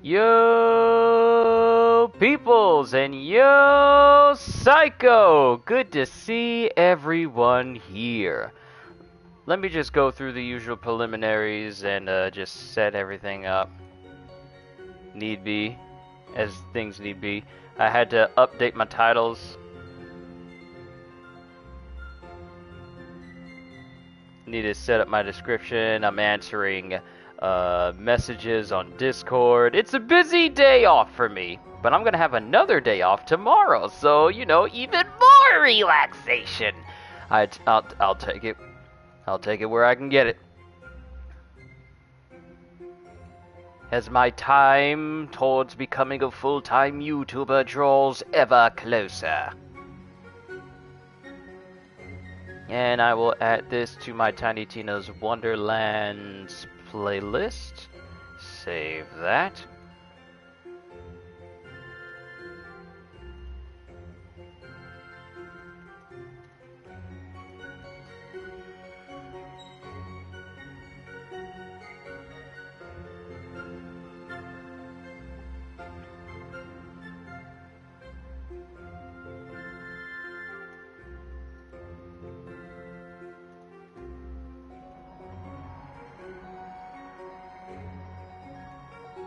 Yo, peoples, and yo, Psycho! Good to see everyone here. Let me just go through the usual preliminaries and just set everything up. Need be, as things need be. I had to update my titles. Need to set up my description. I'm answering messages on Discord. It's a busy day off for me, but I'm gonna have another day off tomorrow, so you know, even more relaxation. I'll take it. I'll take it where I can get it. As my time towards becoming a full-time YouTuber draws ever closer. And I will add this to my Tiny Tina's Wonderlands playlist. Save that.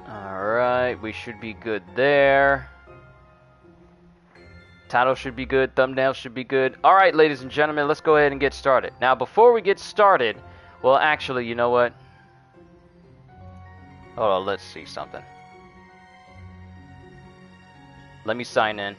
Alright, we should be good there. Title should be good, thumbnail should be good. Alright, ladies and gentlemen, let's go ahead and get started. Now, before we get started, well, actually, you know what? Hold on, let's see something. Let me sign in.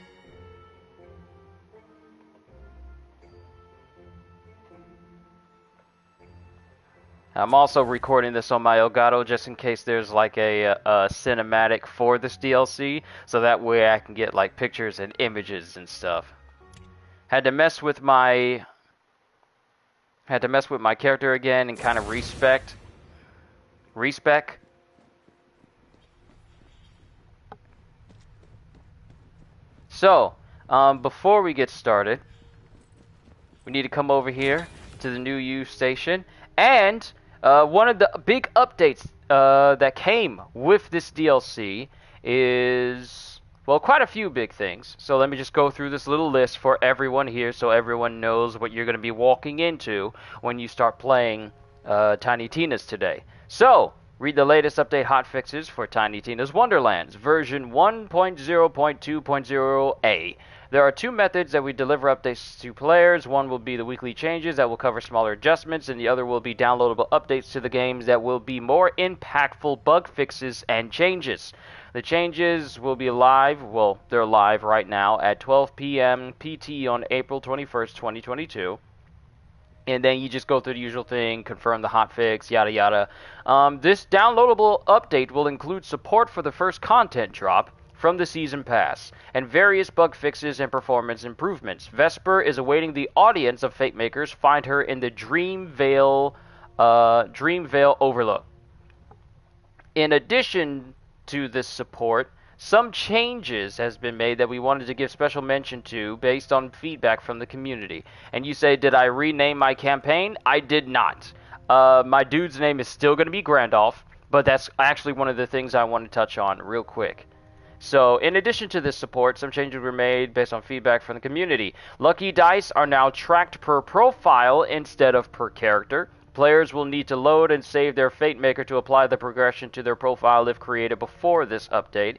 I'm also recording this on my Elgato just in case there's like a cinematic for this DLC, so that way I can get like pictures and images and stuff. Had to mess with my character again and kind of respec. So, before we get started, we need to come over here to the new U station. And one of the big updates that came with this DLC is, well, quite a few big things. So let me just go through this little list for everyone here so everyone knows what you're going to be walking into when you start playing Tiny Tina's today. So, read the latest update hotfixes for Tiny Tina's Wonderlands, version 1.0.2.0a. There are two methods that we deliver updates to players. One will be the weekly changes that will cover smaller adjustments, and the other will be downloadable updates to the games that will be more impactful bug fixes and changes. The changes will be live, well, they're live right now at 12 p.m. PT on April 21st, 2022. And then you just go through the usual thing, confirm the hotfix, yada yada. This downloadable update will include support for the first content drop from the Season Pass, and various bug fixes and performance improvements. Vesper is awaiting the audience of Fate Makers. Find her in the Dreamvale Overlook. In addition to this support, some changes has been made that we wanted to give special mention to based on feedback from the community. And you say, did I rename my campaign? I did not. My dude's name is still going to be Grandolph, but that's actually one of the things I want to touch on real quick. So, in addition to this support, some changes were made based on feedback from the community. Lucky dice are now tracked per profile instead of per character. Players will need to load and save their Fate Maker to apply the progression to their profile if created before this update.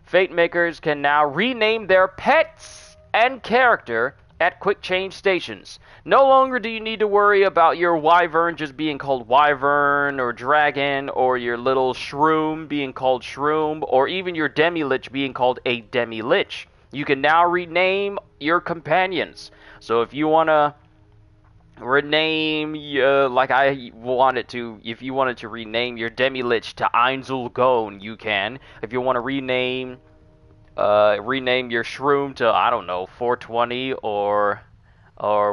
Fate Makers can now rename their pets and character at quick change stations. No longer do you need to worry about your wyvern just being called wyvern or dragon, or your little shroom being called shroom, or even your demi-lich being called a demi-lich. You can now rename your companions. So if you want to rename, like I wanted to, if you wanted to rename your Demi-Lich to Einzel Gone, you can. If you want to rename your Shroom to, I don't know, 420 or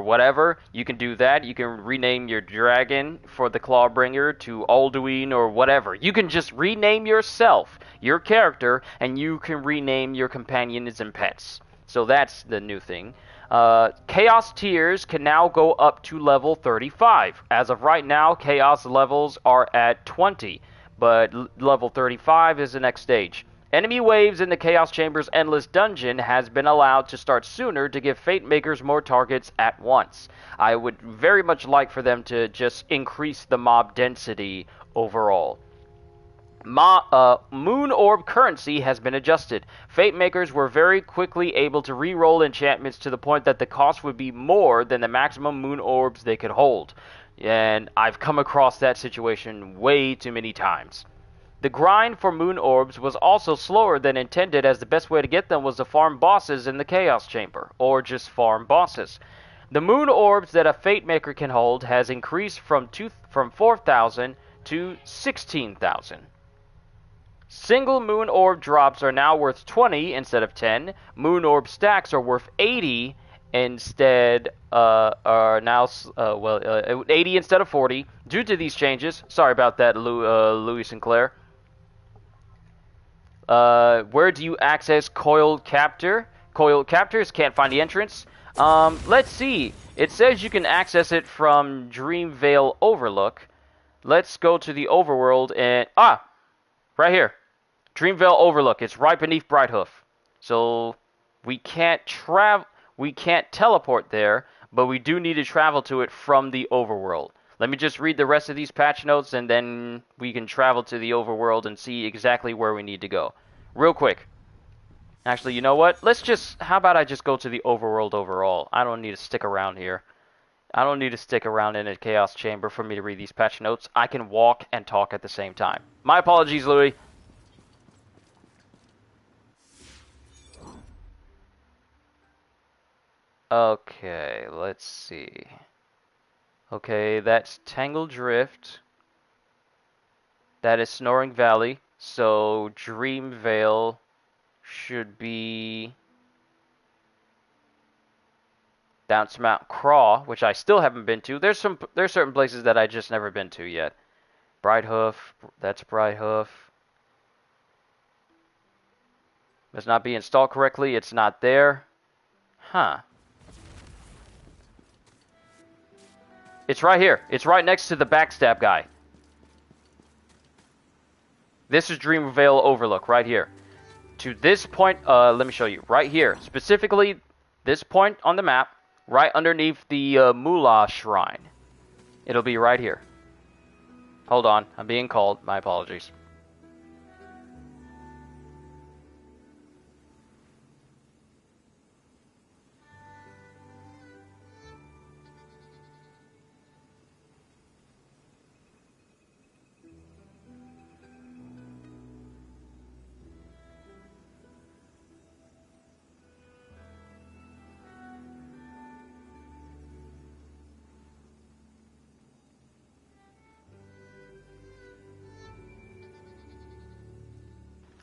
whatever, you can do that. You can rename your dragon for the Clawbringer to Alduin or whatever. You can just rename yourself, your character, and you can rename your companions and pets. So that's the new thing. Chaos tiers can now go up to level 35. As of right now, Chaos levels are at 20, but level 35 is the next stage. Enemy waves in the Chaos Chamber's Endless Dungeon has been allowed to start sooner to give Fate Makers more targets at once. I would very much like for them to just increase the mob density overall. Moon Orb currency has been adjusted. Fate Makers were very quickly able to re-roll enchantments to the point that the cost would be more than the maximum Moon Orbs they could hold. And I've come across that situation way too many times. The grind for Moon Orbs was also slower than intended, as the best way to get them was to farm bosses in the Chaos Chamber, or just farm bosses. The Moon Orbs that a Fate Maker can hold has increased from 4,000 to 16,000. Single Moon Orb drops are now worth 20 instead of 10. Moon Orb stacks are worth 80 instead, are now, 80 instead of 40. Due to these changes, sorry about that, Louis Sinclair. Where do you access Coiled Captor? Coiled Captors, can't find the entrance. Let's see. It says you can access it from Dreamvale Overlook. Let's go to the overworld and... right here. Dreamvale Overlook. It's right beneath Brighthoof. So, we can't teleport there, but we do need to travel to it from the overworld. Let me just read the rest of these patch notes, and then we can travel to the overworld and see exactly where we need to go. Real quick. Actually, you know what? How about I just go to the overworld overall? I don't need to stick around here. I don't need to stick around in a Chaos Chamber for me to read these patch notes. I can walk and talk at the same time. My apologies, Louis. Okay, let's see. Okay, that's Tangled Drift. That is Snoring Valley. So Dreamvale should be down to Mount Craw, which I still haven't been to. There's certain places that I just never been to yet. Brighthoof, that's Brighthoof. Must not be installed correctly. It's not there. Huh. It's right here. It's right next to the backstab guy. This is Dreamvale Overlook, right here. To this point, let me show you. Right here. Specifically, this point on the map, right underneath the Mullah Shrine. It'll be right here. Hold on. I'm being called. My apologies.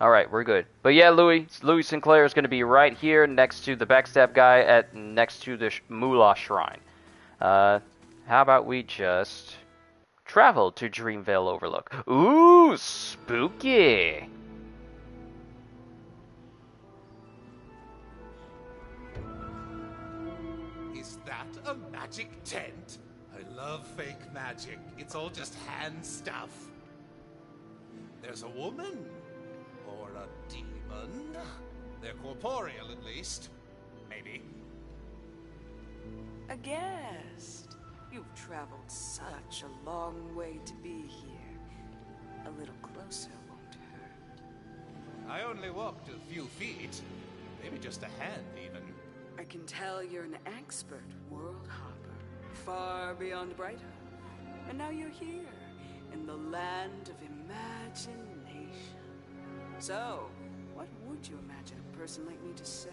Alright, we're good. But yeah, Louis Sinclair is going to be right here next to the backstab guy next to the Mullah Shrine. How about we just travel to Dreamvale Overlook? Ooh, spooky! Is that a magic tent? I love fake magic. It's all just hand stuff. There's a woman. Or a demon. They're corporeal, at least. Maybe. A guest. You've traveled such a long way to be here. A little closer won't hurt. I only walked a few feet. Maybe just a hand, even. I can tell you're an expert world hopper. Far beyond Brighthoof. And now you're here, in the land of imagination. So, what would you imagine a person like me to say?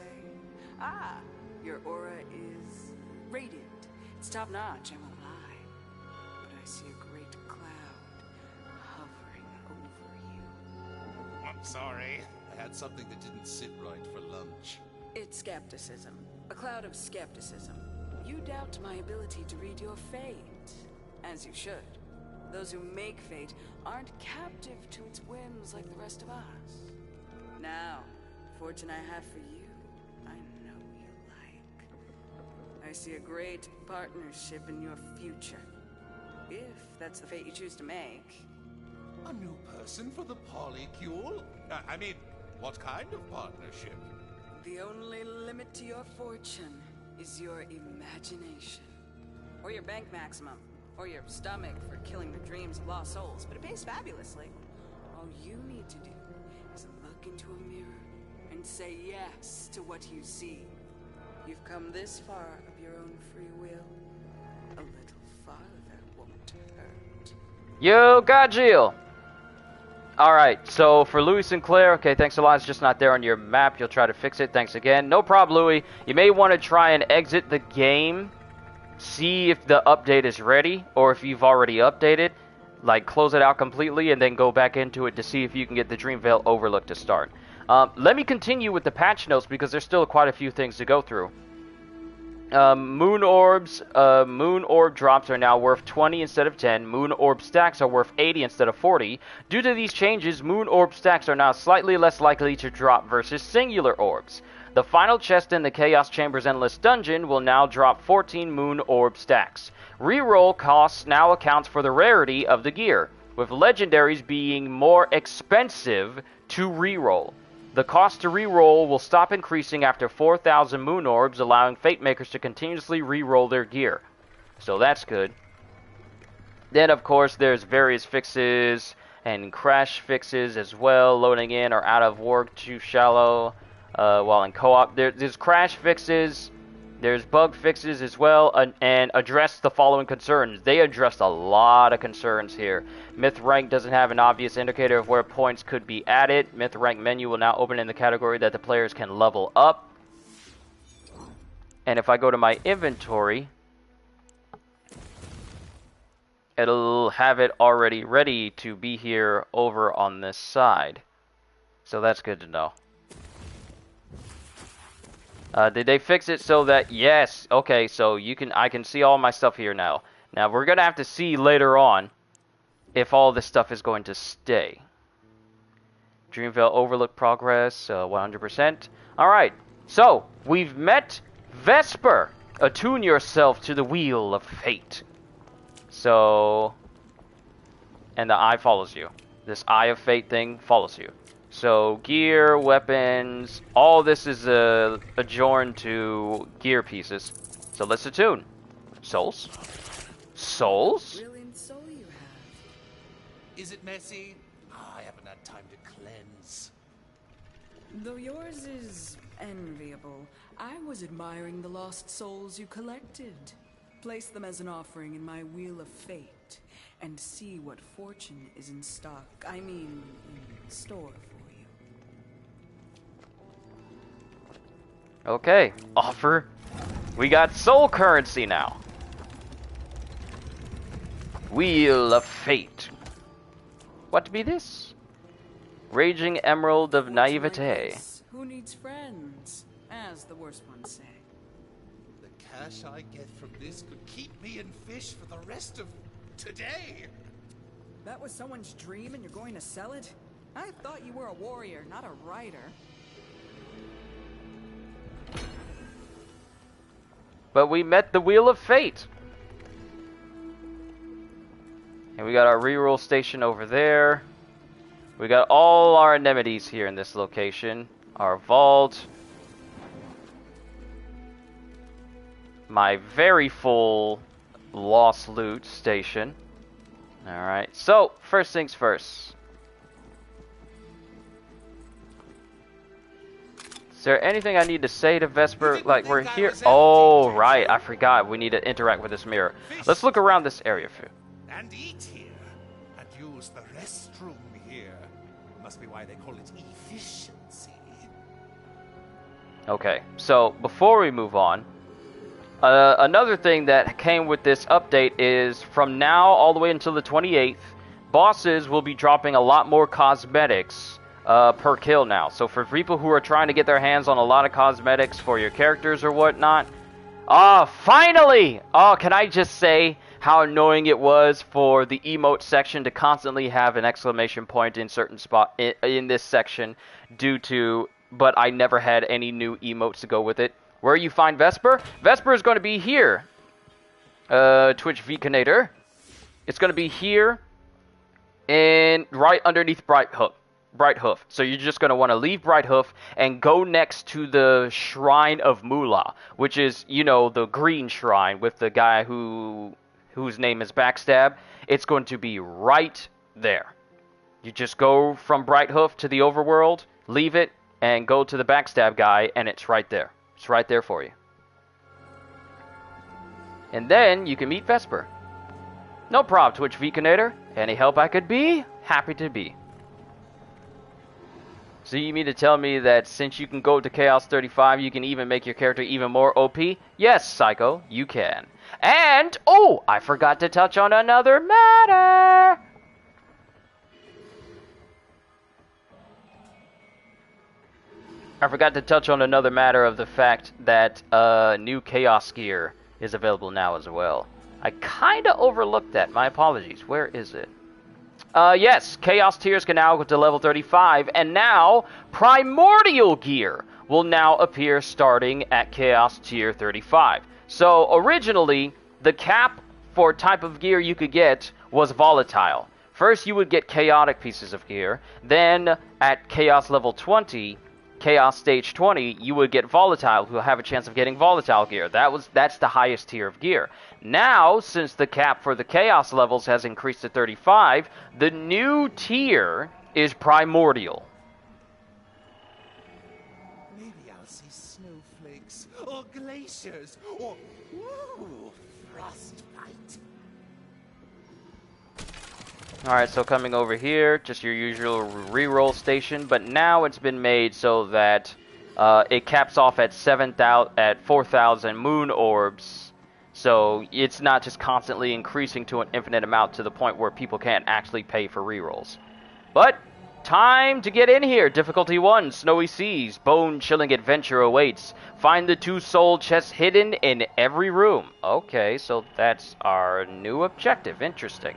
Your aura is radiant. It's top-notch, I won't lie. I see a great cloud hovering over you. I'm sorry. I had something that didn't sit right for lunch. It's skepticism. A cloud of skepticism. You doubt my ability to read your fate. As you should. Those who make fate aren't captive to its whims like the rest of us. Now, the fortune I have for you, I know you like. I see a great partnership in your future. If that's the fate you choose to make. A new person for the polycule? I mean, what kind of partnership? The only limit to your fortune is your imagination. Or your bank maximum. Or your stomach for killing the dreams of lost souls. But it pays fabulously. All you need to do is look into a mirror and say yes to what you see. You've come this far of your own free will. A little farther won't hurt. Yo, got Jill. Alright, so for Louis Sinclair, okay, thanks a lot. It's just not there on your map. You'll try to fix it. Thanks again. No problem, Louis. You may want to try and exit the game. See if the update is ready, or if you've already updated. Like, close it out completely, and then go back into it to see if you can get the Dreamvale Overlook to start. Let me continue with the patch notes, because there's still quite a few things to go through. Moon orb drops are now worth 20 instead of 10. Moon orb stacks are worth 80 instead of 40. Due to these changes, moon orb stacks are now slightly less likely to drop versus singular orbs. The final chest in the Chaos Chamber's Endless Dungeon will now drop 14 moon orb stacks. Reroll costs now accounts for the rarity of the gear, with legendaries being more expensive to reroll. The cost to reroll will stop increasing after 4,000 moon orbs, allowing Fate Makers to continuously reroll their gear. So that's good. Then, of course, there's various fixes and crash fixes as well. Loading in or out of work too shallow while in co-op. There's crash fixes. There's bug fixes as well, and address the following concerns. They addressed a lot of concerns here. Myth rank doesn't have an obvious indicator of where points could be added. Myth rank menu will now open in the category that the players can level up. And if I go to my inventory, it'll have it already ready to be here over on this side. So that's good to know. Did they fix it so that, yes, okay, so I can see all my stuff here now. Now, we're going to have to see later on if all this stuff is going to stay. Dreamvale Overlook progress, 100%. Alright, so, we've met Vesper. Attune yourself to the wheel of fate. So, and the eye follows you. This eye of fate thing follows you. So, gear, weapons, all this is adjoined to gear pieces. So let's attune. Souls? Souls? Brilliant soul you have. Is it messy? I haven't had time to cleanse. Though yours is enviable, I was admiring the lost souls you collected. Place them as an offering in my wheel of fate, and see what fortune is in stock. I mean, in store for you. Okay, offer. We got soul currency now. Wheel of Fate. What be this? Raging Emerald of Naivete. Who needs friends? As the worst ones say. The cash I get from this could keep me in fish for the rest of today. That was someone's dream and you're going to sell it? I thought you were a warrior, not a writer. But we met the Wheel of Fate. And we got our reroll station over there. We got all our anemones here in this location. Our vault. My very full lost loot station. Alright, so first things first. Is there anything I need to say to Vesper? Like, we're here. Oh, right. I forgot. We need to interact with this mirror. Let's look around this area. And eat here. And use the restroom here. Must be why they call it efficiency. Okay, so before we move on, Another thing that came with this update is from now all the way until the 28th, bosses will be dropping a lot more cosmetics per kill now. So for people who are trying to get their hands on a lot of cosmetics for your characters or whatnot, finally! Oh, can I just say how annoying it was for the emote section to constantly have an exclamation point in certain spot in this section but I never had any new emotes to go with it. Where you find Vesper? Vesper is going to be here. Twitch Vcanator. It's going to be here and right underneath Bright Hoof. So you're just going to want to leave Bright Hoof and go next to the Shrine of Moolah, which is, you know, the green shrine with the guy whose name is Backstab. It's going to be right there. You just go from Bright Hoof to the overworld, leave it, and go to the Backstab guy, and it's right there. It's right there for you. And then you can meet Vesper. No problem, Twitch Vcanator. Any help I could be? Happy to be. So you mean to tell me that since you can go to Chaos 35, you can even make your character even more OP? Yes, Psycho, you can. And, oh, I forgot to touch on another matter. I forgot to touch on another matter of the fact that new Chaos gear is available now as well. I kind of overlooked that. My apologies. Where is it? Yes, Chaos tiers can now go to level 35, and now Primordial gear will now appear starting at Chaos tier 35. So originally, the cap for type of gear you could get was volatile. First, you would get chaotic pieces of gear. Then, at Chaos level 20, Chaos Stage 20, you would get volatile. You'll have a chance of getting volatile gear. That's the highest tier of gear. Now, since the cap for the Chaos levels has increased to 35, the new tier is Primordial. Maybe I'll see snowflakes, or glaciers, or, ooh, frostbite. Alright, so coming over here, just your usual reroll station, but now it's been made so that it caps off at 4,000 moon orbs. So it's not just constantly increasing to an infinite amount to the point where people can't actually pay for rerolls. But time to get in here. Difficulty 1, Snowy Seas, bone-chilling adventure awaits. Find the 2 soul chests hidden in every room. Okay, so that's our new objective. Interesting.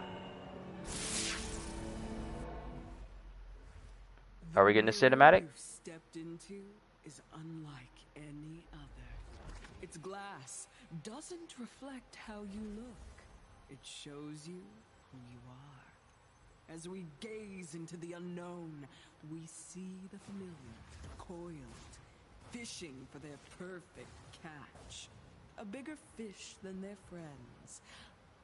Are we getting a cinematic? You've stepped into is unlike any other. Its glass doesn't reflect how you look. It shows you who you are. As we gaze into the unknown, we see the familiar, coiled, fishing for their perfect catch. A bigger fish than their friends.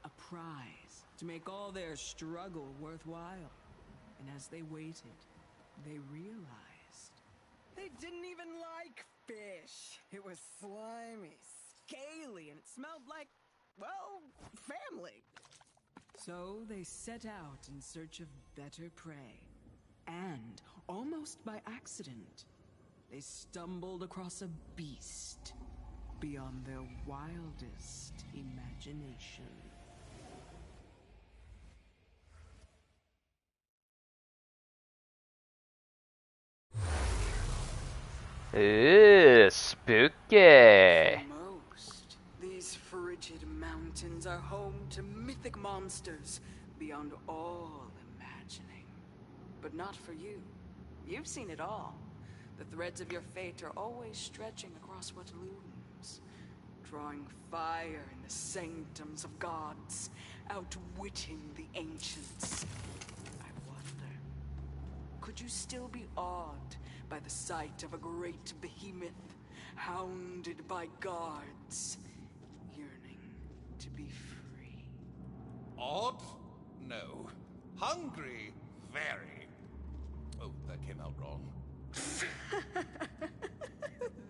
A prize to make all their struggle worthwhile. And as they waited, they realized they didn't even like fish. It was slimy, scaly, and it smelled like, well, family. So they set out in search of better prey. And, almost by accident, they stumbled across a beast beyond their wildest imagination. Ooh, spooky. Most, these frigid mountains are home to mythic monsters beyond all imagining. But not for you. You've seen it all. The threads of your fate are always stretching across what looms, drawing fire in the sanctums of gods, outwitting the ancients. I wonder, could you still be awed by the sight of a great behemoth, hounded by guards, yearning to be free? Odd? No. Hungry? Very. Oh, that came out wrong.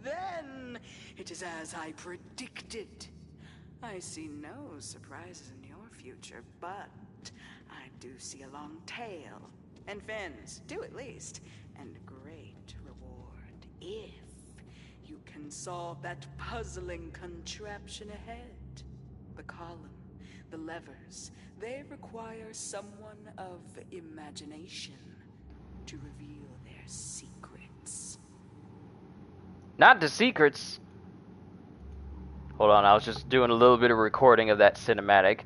Then it is as I predicted. I see no surprises in your future, but I do see a long tail, and fins, too at least, and a great reward if you can can solve that puzzling contraption ahead. The column, the levers, they require someone of imagination to reveal their secrets. Not the secrets. Hold on, I was just doing a little bit of recording of that cinematic.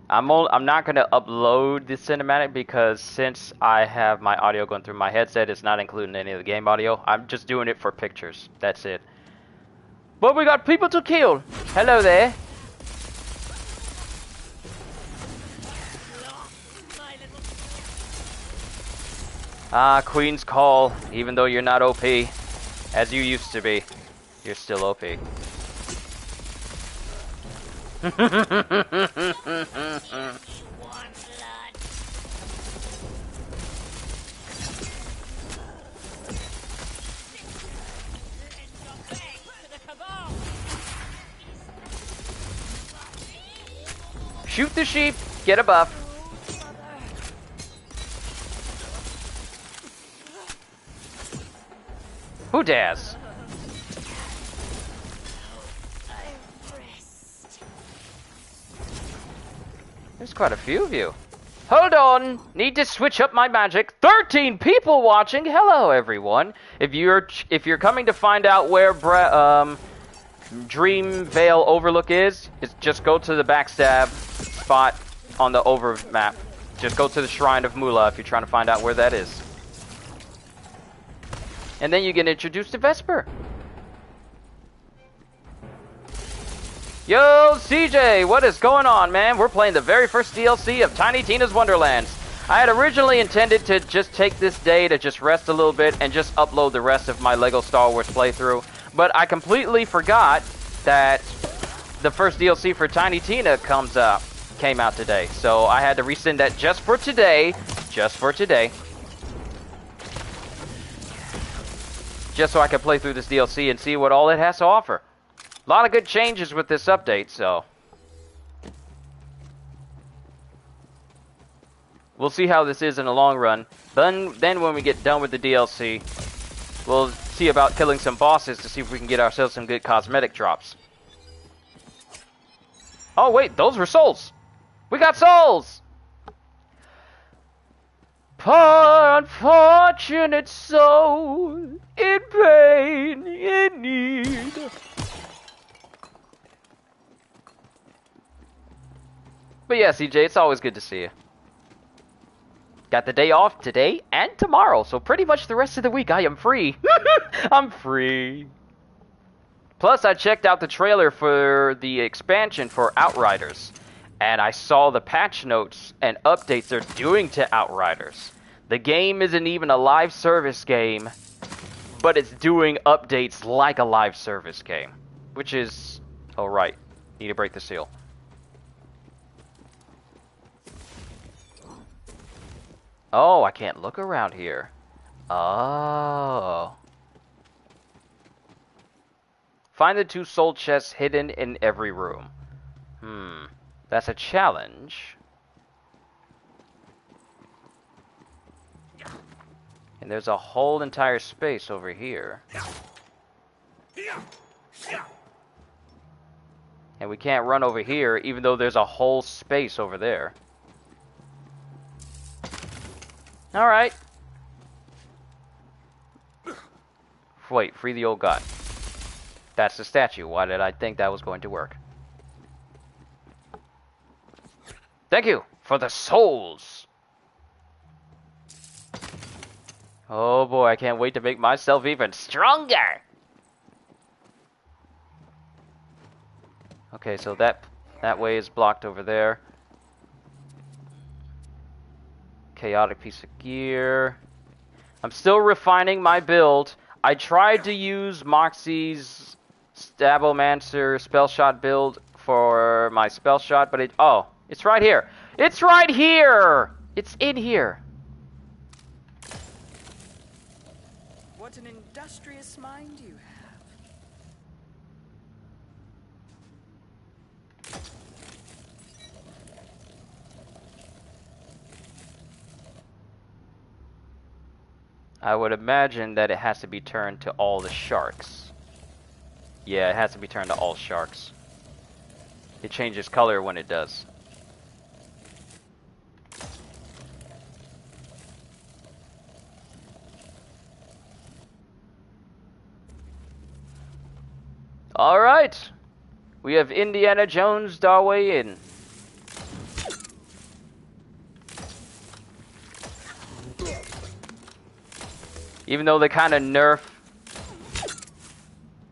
I'm not going to upload the cinematic because since I have my audio going through my headset, it's not including any of the game audio. I'm just doing it for pictures. That's it. But we got people to kill. Hello there. Ah, Queen's Call. Even though you're not OP, as you used to be, you're still OP. Shoot the sheep, get a buff. Who dares? There's quite a few of you. Hold on, need to switch up my magic. 13 people watching. Hello, everyone. If you're coming to find out where Dream Vale Overlook is, just go to the backstab spot on the over map. Just go to the Shrine of Mula if you're trying to find out where that is. And then you get introduced to Vesper. Yo, CJ, what is going on, man? We're playing the very first DLC of Tiny Tina's Wonderlands. I had originally intended to just take this day to just rest a little bit and just upload the rest of my LEGO Star Wars playthrough. But I completely forgot that the first DLC for Tiny Tina came out today. So I had to resend that just for today. Just so I could play through this DLC and see what all it has to offer. A lot of good changes with this update, so we'll see how this is in the long run. Then when we get done with the DLC, we'll see about killing some bosses to see if we can get ourselves some good cosmetic drops. Oh wait, those were souls! We got souls! Poor unfortunate soul, in pain, in need. But yeah, CJ, it's always good to see you. Got the day off today and tomorrow, so pretty much the rest of the week I am free. I'm free. Plus, I checked out the trailer for the expansion for Outriders, and I saw the patch notes and updates they're doing to Outriders. The game isn't even a live service game, but it's doing updates like a live service game, which is alright. Need to break the seal. Oh, I can't look around here. Oh. Find the 2 soul chests hidden in every room. That's a challenge. And there's a whole entire space over here. And we can't run over here, even though there's a whole space over there. Alright. Wait, free the old god. That's the statue. Why did I think that was going to work? Thank you for the souls. Oh boy, I can't wait to make myself even stronger. Okay, so that way is blocked over there. Chaotic piece of gear. I'm still refining my build. I tried to use Moxie's Stabomancer spell shot build for my spell shot, but it's right here. It's right here! It's in here. What an industrious mind you have. I would imagine that it has to be turned to all the sharks. Yeah, it has to be turned to all sharks. It changes color when it does. Alright! We have Indiana Jones our way in. Even though they kind of nerf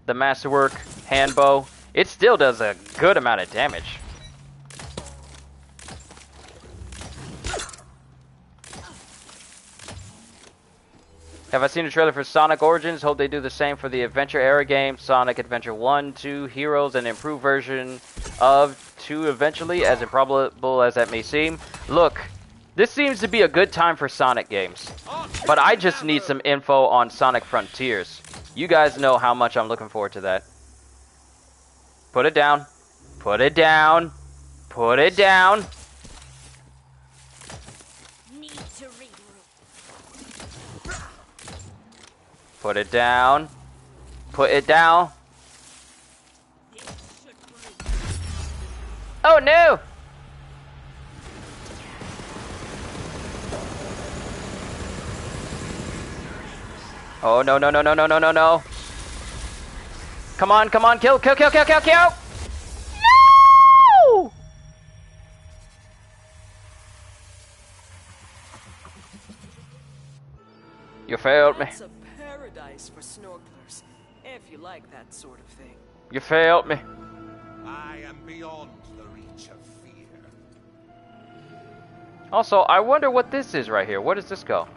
the Masterwork hand bow, it still does a good amount of damage. Have I seen a trailer for Sonic Origins? Hope they do the same for the Adventure era game, Sonic Adventure 1, 2, Heroes, an improved version of 2 eventually, as improbable as that may seem. Look, this seems to be a good time for Sonic games, but I just need some info on Sonic Frontiers. You guys know how much I'm looking forward to that. Put it down. Put it down. Put it down. Put it down. Put it down. Oh no! Oh no no no no no no no no! Come on, come on, kill, kill, kill, kill, kill, kill! No! You failed me. That's a paradise for snorkelers, if you like that sort of thing. You failed me. I am beyond the reach of fear. Also, I wonder what this is right here. Where does this go?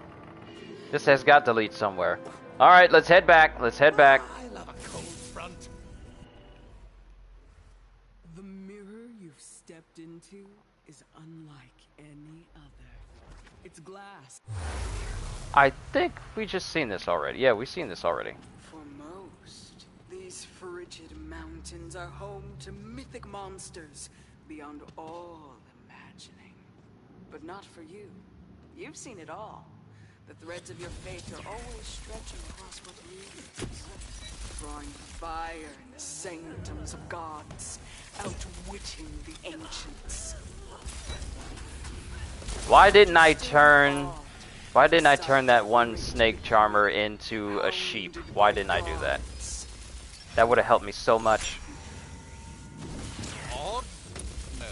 This has got to lead somewhere. Alright, let's head back. Let's head back. I love a cold front. The mirror you've stepped into is unlike any other. It's glass. I think we just seen this already. Yeah, we've seen this already. For most, these frigid mountains are home to mythic monsters beyond all imagining. But not for you. You've seen it all. The threads of your fate are always stretching across what lives, drawing fire in the sanctums of gods, outwitting the ancients. Why didn't I turn that one snake charmer into a sheep? Why didn't I do that? That would have helped me so much. Odd? No.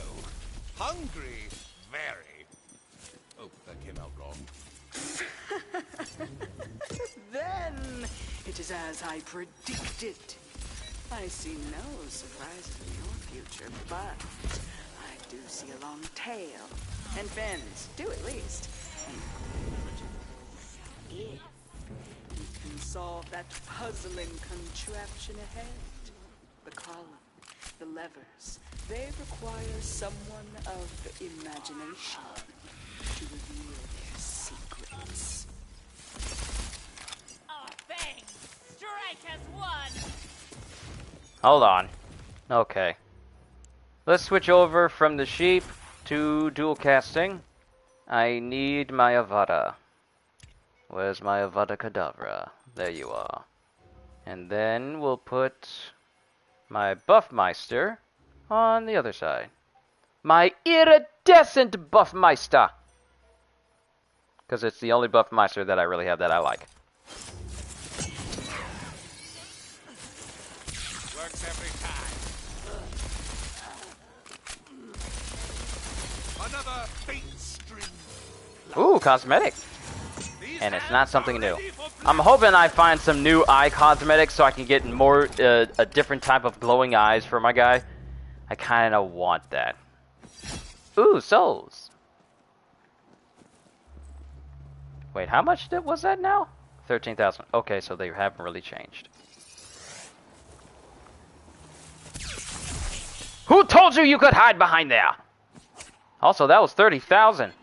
Hungry? Very. Oh, that came out wrong. Then it is as I predicted. I see no surprises in your future, but I do see a long tail. And fins, too, at least. If you can solve that puzzling contraption ahead. The column, the levers, they require someone of imagination to reveal their secrets. Oh, thanks! Strike has won! Hold on. Okay. Let's switch over from the sheep to dual casting. I need my Avada. Where's my Avada Kedavra? There you are. And then we'll put my Buffmeister on the other side. My iridescent Buffmeister! Because it's the only Buffmeister that I really have that I like. Works every time. Another faint string. Ooh, cosmetic. And it's not something new. I'm hoping I find some new eye cosmetics so I can get more, a different type of glowing eyes for my guy. I kind of want that. Ooh, souls. Wait, how much was that now? 13,000. Okay, so they haven't really changed. Who told you you could hide behind there? Also, that was 30,000.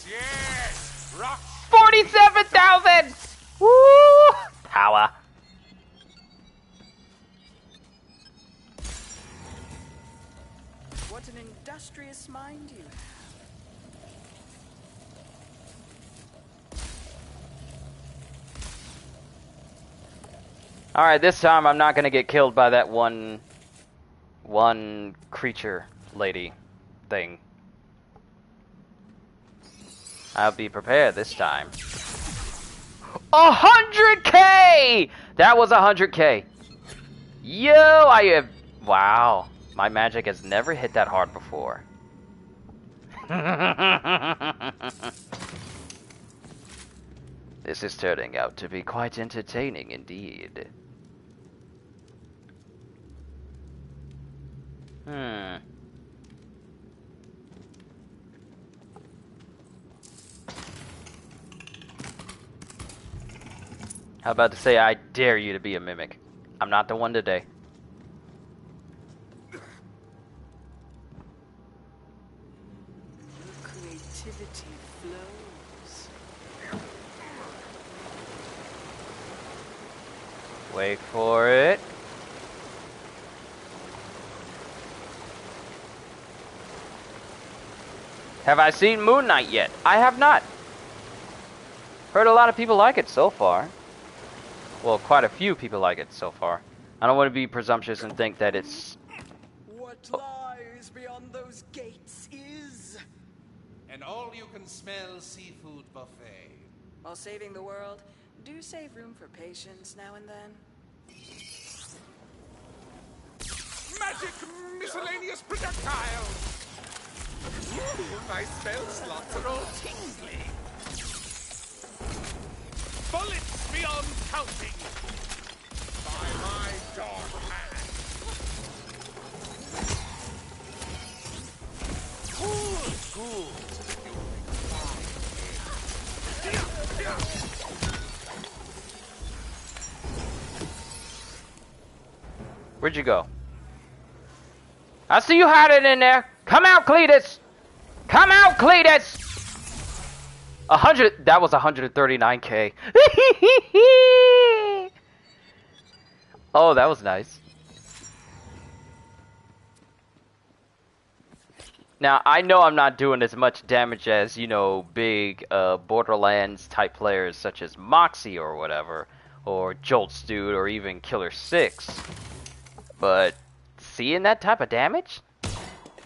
Yes! Rush! 47,000! Woo! Power. What an industrious mind you have. Alright, this time I'm not gonna get killed by that one creature lady thing. I'll be prepared this time. 100K! That was 100K. Yo, I have... Wow. My magic has never hit that hard before. This is turning out to be quite entertaining indeed. Hmm. How about to say I dare you to be a mimic? I'm not the one today. Creativity flows. Wait for it. Have I seen Moon Knight yet? I have not. Heard a lot of people like it so far. Well, quite a few people like it so far. I don't want to be presumptuous and think that it's... What lies beyond those gates is... An all-you-can-smell seafood buffet. While saving the world, do save room for patience now and then. Magic miscellaneous projectiles! Ooh, my spell slots are all tingly. Bullets beyond counting. By my dark hand. Good. Where'd you go? I see you hiding in there. Come out, Cletus. Come out, Cletus. 100. That was 139K. Oh, that was nice. Now, I know I'm not doing as much damage as, you know, big Borderlands type players such as Moxie or whatever, or Jolt's Dude, or even Killer 6. But seeing that type of damage,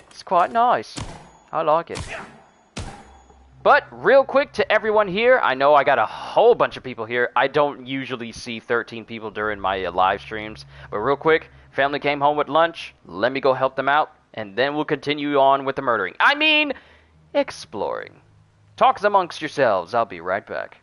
it's quite nice. I like it. But real quick to everyone here, I know I got a whole bunch of people here. I don't usually see 13 people during my live streams. But real quick, family came home with lunch. Let me go help them out. And then we'll continue on with the murdering. I mean, exploring. Talk amongst yourselves. I'll be right back.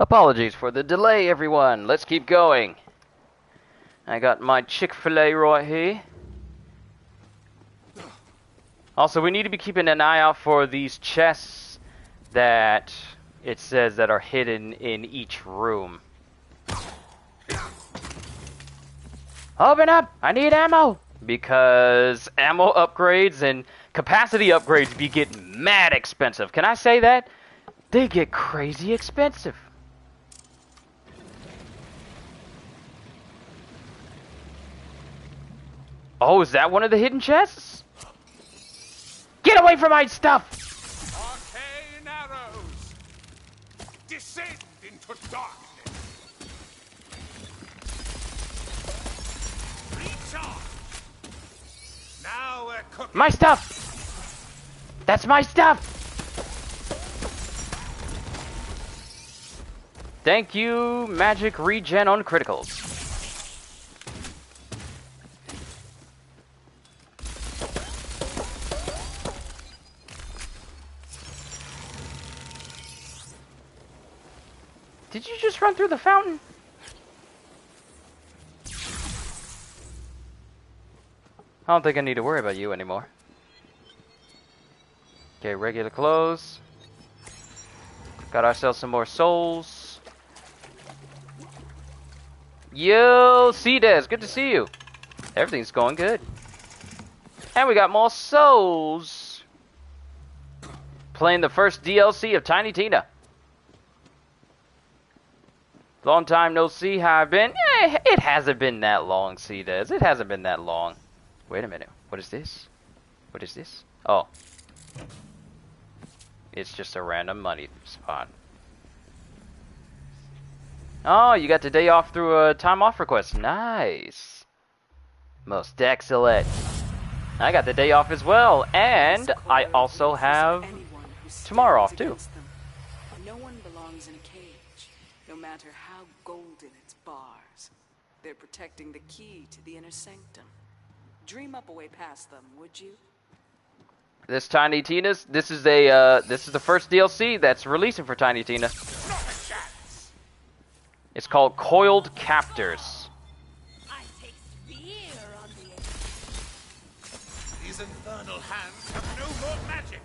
Apologies for the delay, everyone. Let's keep going. I got my Chick-fil-A right here. Also, we need to be keeping an eye out for these chests that it says that are hidden in each room. Open up! I need ammo! Because ammo upgrades and capacity upgrades be getting mad expensive. Can I say that? They get crazy expensive. Oh, is that one of the hidden chests? Get away from my stuff! Arcane arrows! Descend into darkness! Recharge! Now we're cooking! My stuff! That's my stuff! Thank you, magic regen on criticals. Did you just run through the fountain? I don't think I need to worry about you anymore. Okay, regular clothes. Got ourselves some more souls. Yo, C-Des, good to see you. Everything's going good. And we got more souls. Playing the first DLC of Tiny Tina. Long time no see, how I've been? It hasn't been that long, C-Des. It hasn't been that long. Wait a minute. What is this? What is this? Oh. It's just a random money spot. Oh, you got the day off through a time off request. Nice. Most excellent. I got the day off as well. And I also have tomorrow off too. No one belongs in a cage, no matter how golden its bars. They're protecting the key to the inner sanctum. Dream up a way past them, would you? This Tiny Tina's. This is the first DLC that's releasing for Tiny Tina. It's called Coiled Captors. I taste fear on the air. These infernal hands have no more magic!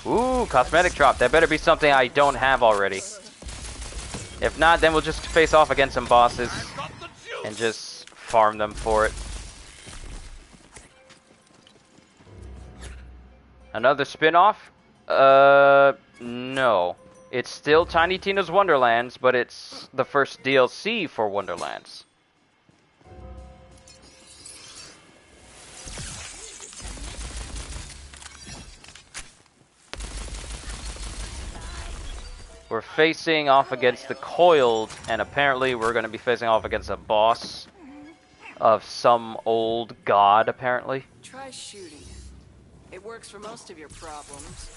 Ooh, cosmetic drop. That better be something I don't have already. If not, then we'll just face off against some bosses and just farm them for it. Another spin-off? No. It's still Tiny Tina's Wonderlands, but it's the first DLC for Wonderlands. We're facing off against the Coiled, and apparently we're going to be facing off against a boss of some old god, apparently. Try shooting it. It works for most of your problems.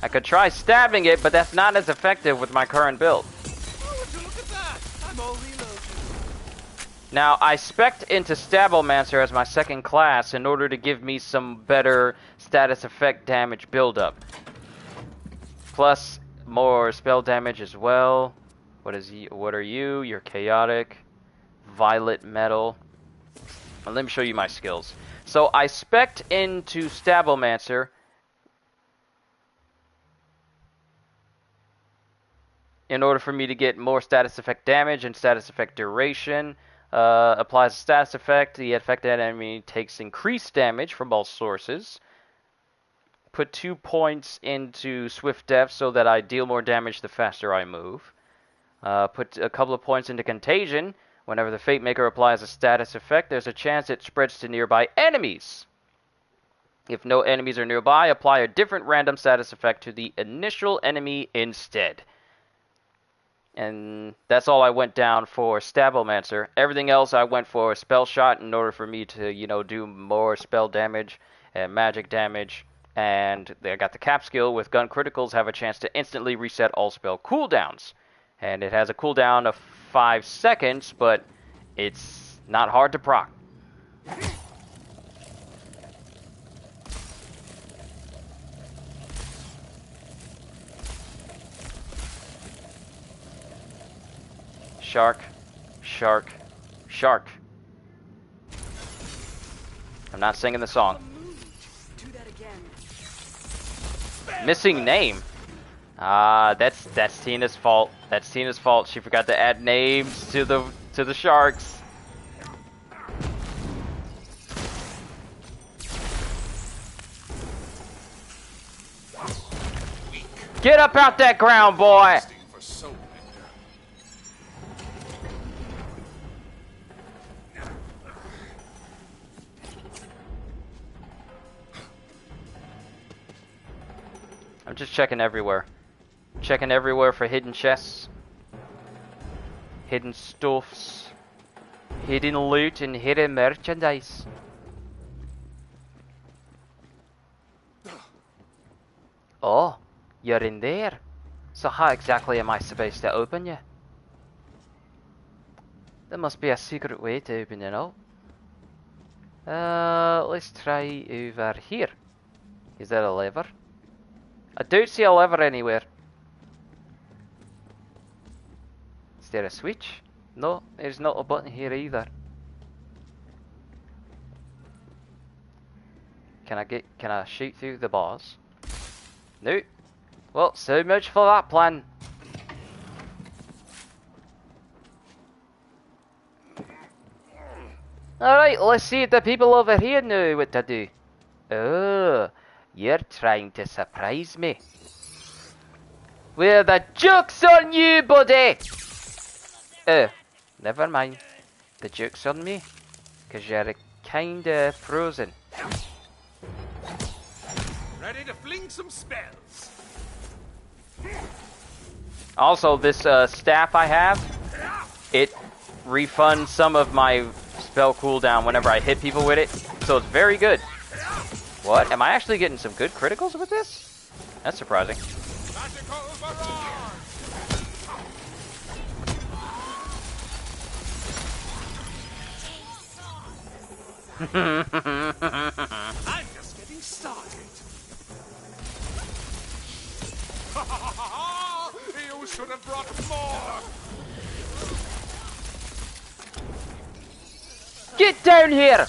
I could try stabbing it, but that's not as effective with my current build. Oh, would you look at that? I'm all reloaded. Now, I spec'd into Stabomancer as my second class in order to give me some better status effect damage buildup. Plus, more spell damage as well. What are you? You're chaotic. Violet metal. Well, let me show you my skills. So, I spec'd into Stabomancer in order for me to get more status effect damage and status effect duration. Applies a status effect. The affected enemy takes increased damage from all sources. Put 2 points into Swift Death so that I deal more damage the faster I move. Put a couple of points into Contagion. Whenever the Fate Maker applies a status effect, there's a chance it spreads to nearby enemies. If no enemies are nearby, apply a different random status effect to the initial enemy instead. And that's all I went down for Stabomancer. Everything else I went for a spell shot in order for me to, do more spell damage and magic damage. And I got the cap skill with gun criticals, have a chance to instantly reset all spell cooldowns. And it has a cooldown of 5 seconds, but it's not hard to proc. Shark. Shark. Shark. I'm not singing the song. Do that again. Missing name. That's Tina's fault. That's Tina's fault. She forgot to add names to the sharks. Get up out that ground, boy. I'm just checking everywhere. Checking everywhere for hidden chests, hidden stuffs, hidden loot, and hidden merchandise. Oh, you're in there. So how exactly am I supposed to open you? There must be a secret way to open it up. Let's try over here. Is there a lever? I don't see a lever anywhere. Is there a switch? No, there's not a button here either. Can I shoot through the bars? No. Well, so much for that plan. Alright, let's see if the people over here know what to do. Oh, you're trying to surprise me. Well, the joke's on you, buddy! Oh, never mind. The joke's on me. Because you're kinda frozen. Ready to fling some spells. Also, this staff I have, it refunds some of my spell cooldown whenever I hit people with it. So it's very good. What? Am I actually getting some good criticals with this? That's surprising. Magical barrage. I'm just getting started. You should have brought more. Get down here!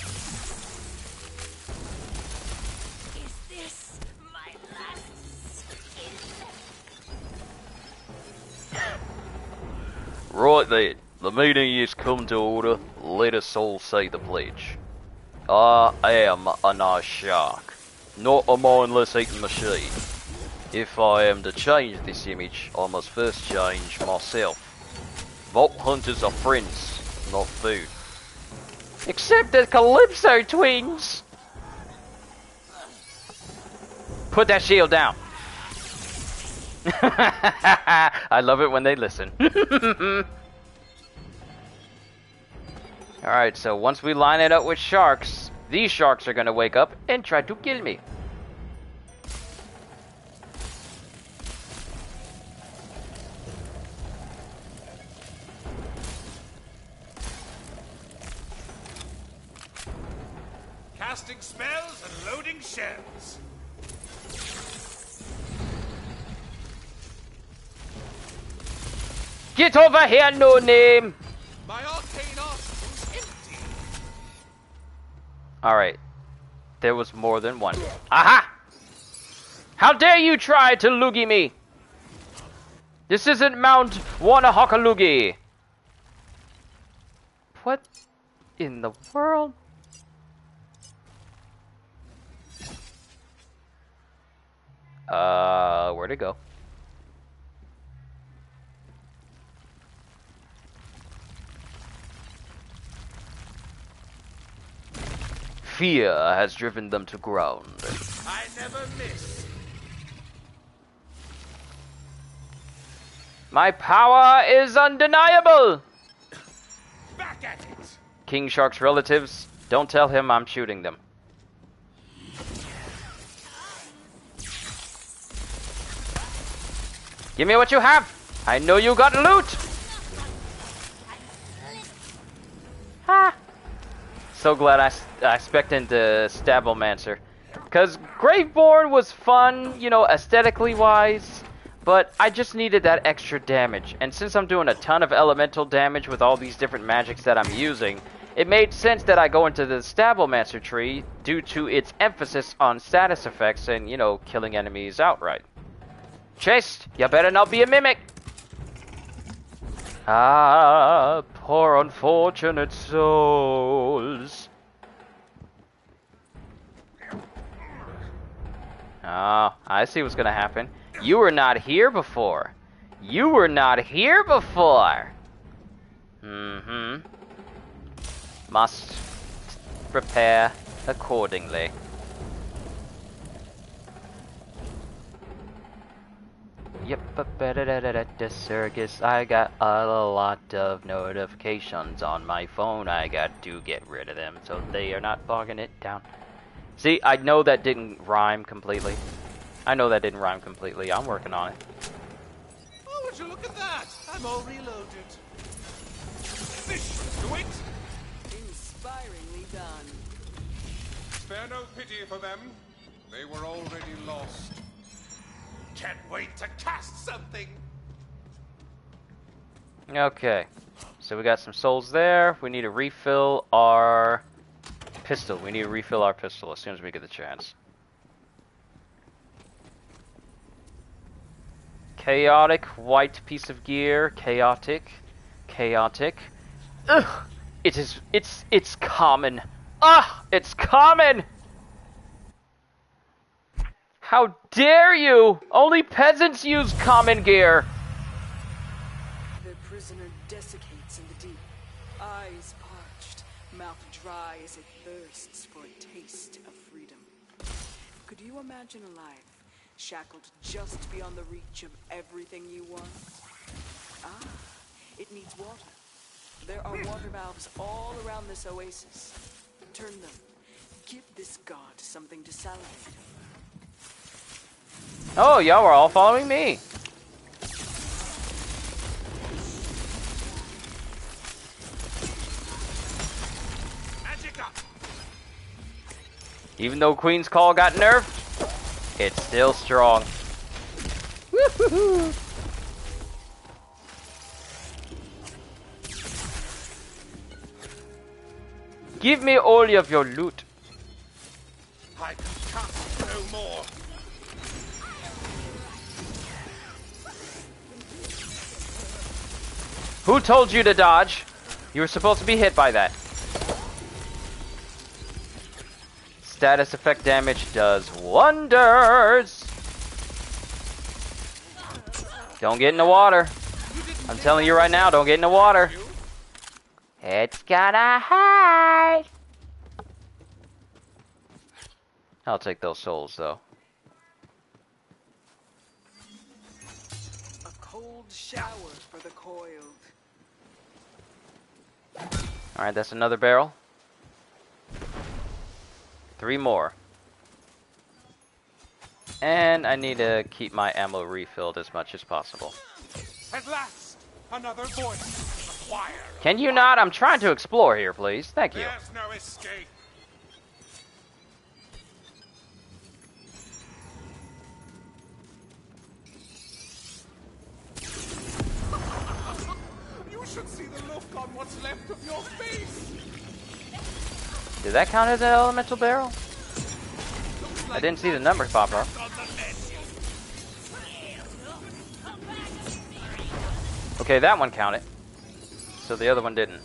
Is this my last skill? Right then, the meeting is come to order. Let us all say the pledge. I am a nice shark, not a mindless eating machine. If I am to change this image, I must first change myself. Vault hunters are friends, not food. Except the Calypso twins! Put that shield down. I love it when they listen. Alright, so once we line it up with sharks, these sharks are gonna wake up and try to kill me. Casting spells and loading shells. Get over here, no name! My arcane arsenal's empty. Alright. There was more than one. Aha! How dare you try to loogie me! This isn't Mount Wanahakalugi! What in the world? Where'd it go? Fear has driven them to ground. I never miss. My power is undeniable! Back at it. King Shark's relatives, don't tell him I'm shooting them. Give me what you have! I know you got loot! Ha! So glad I specced into Stablemancer. Because Graveborn was fun, you know, aesthetically wise. But I just needed that extra damage, and since I'm doing a ton of elemental damage with all these different magics that I'm using, it made sense that I go into the Stabbomancer tree due to its emphasis on status effects and, you know, killing enemies outright. Chase, you better not be a mimic! Ah, poor unfortunate souls. Oh, I see what's gonna happen. You were not here before. You were not here before. Mm-hmm. Must prepare accordingly. Yep, the circus. I got a lot of notifications on my phone. I got to get rid of them so they are not bogging it down. See, I know that didn't rhyme completely. I'm working on it. Oh, would you look at that? I'm all reloaded. This should do it. Inspiringly done. Spare no pity for them. They were already lost. Can't wait to cast something. Okay, so we got some souls there. We need to refill our pistol. We need to refill our pistol as soon as we get the chance. Chaotic white piece of gear. Chaotic. Ugh! It's common. Ah! It's common! How dare you! Only peasants use common gear! The prisoner desiccates in the deep, eyes parched, mouth dry as it thirsts for a taste of freedom. Could you imagine a life shackled just beyond the reach of everything you want? Ah, it needs water. There are water valves all around this oasis. Turn them. Give this god something to salivate. Oh, y'all were all following me. Magic up. Even though Queen's Call got nerfed, it's still strong. Woo-hoo-hoo. Give me all of your loot. I can cast no more. Who told you to dodge? You were supposed to be hit by that. Status effect damage does wonders. Don't get in the water. I'm telling you right now, don't get in the water. It's gonna hurt. I'll take those souls though. A cold shower for the coiled. Alright, that's another barrel. 3 more. And I need to keep my ammo refilled as much as possible. At last, another voice. A choir. Can you not? I'm trying to explore here, please. Thank you. There's no escape. You should see the look on what's left of your face. Did that count as an elemental barrel? I didn't see the number pop up. Okay, that one counted. So the other one didn't.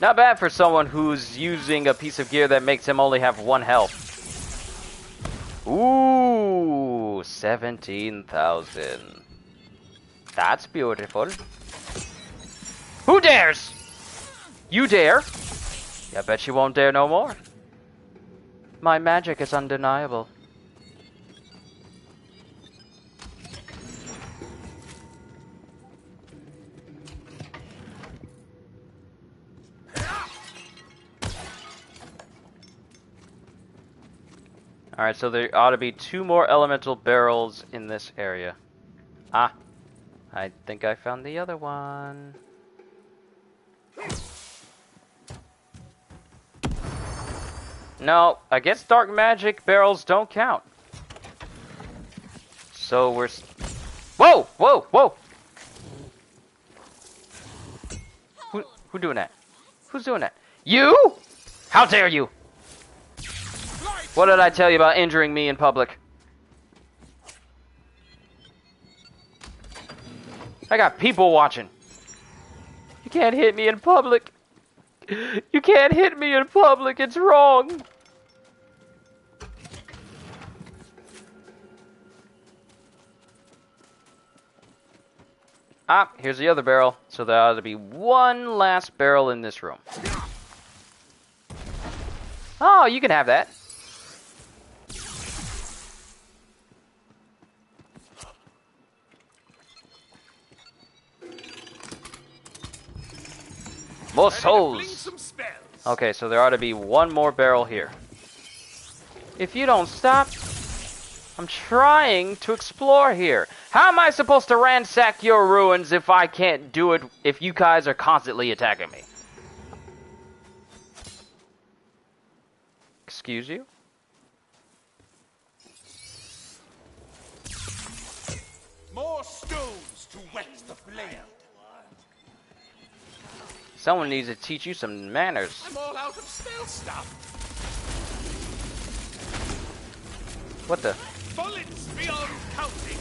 Not bad for someone who's using a piece of gear that makes him only have 1 health. Ooh, 17,000. That's beautiful. Who dares? You dare? I bet you won't dare no more. My magic is undeniable. Alright, so there ought to be 2 more elemental barrels in this area. Ah, I think I found the other one. No, I guess dark magic barrels don't count. So we're... Whoa! Whoa! Whoa! Who doing that? Who's doing that? You? How dare you? What did I tell you about injuring me in public? I got people watching. You can't hit me in public. You can't hit me in public. It's wrong. Ah, here's the other barrel. So there ought to be one last barrel in this room. Oh, you can have that. More souls. Okay, so there ought to be one more barrel here. If you don't stop, I'm trying to explore here. How am I supposed to ransack your ruins if I can't do it if you guys are constantly attacking me? Excuse you? More stones to wet the flame. Someone needs to teach you some manners. I'm all out of spell stuff. What the? Bullets beyond counting.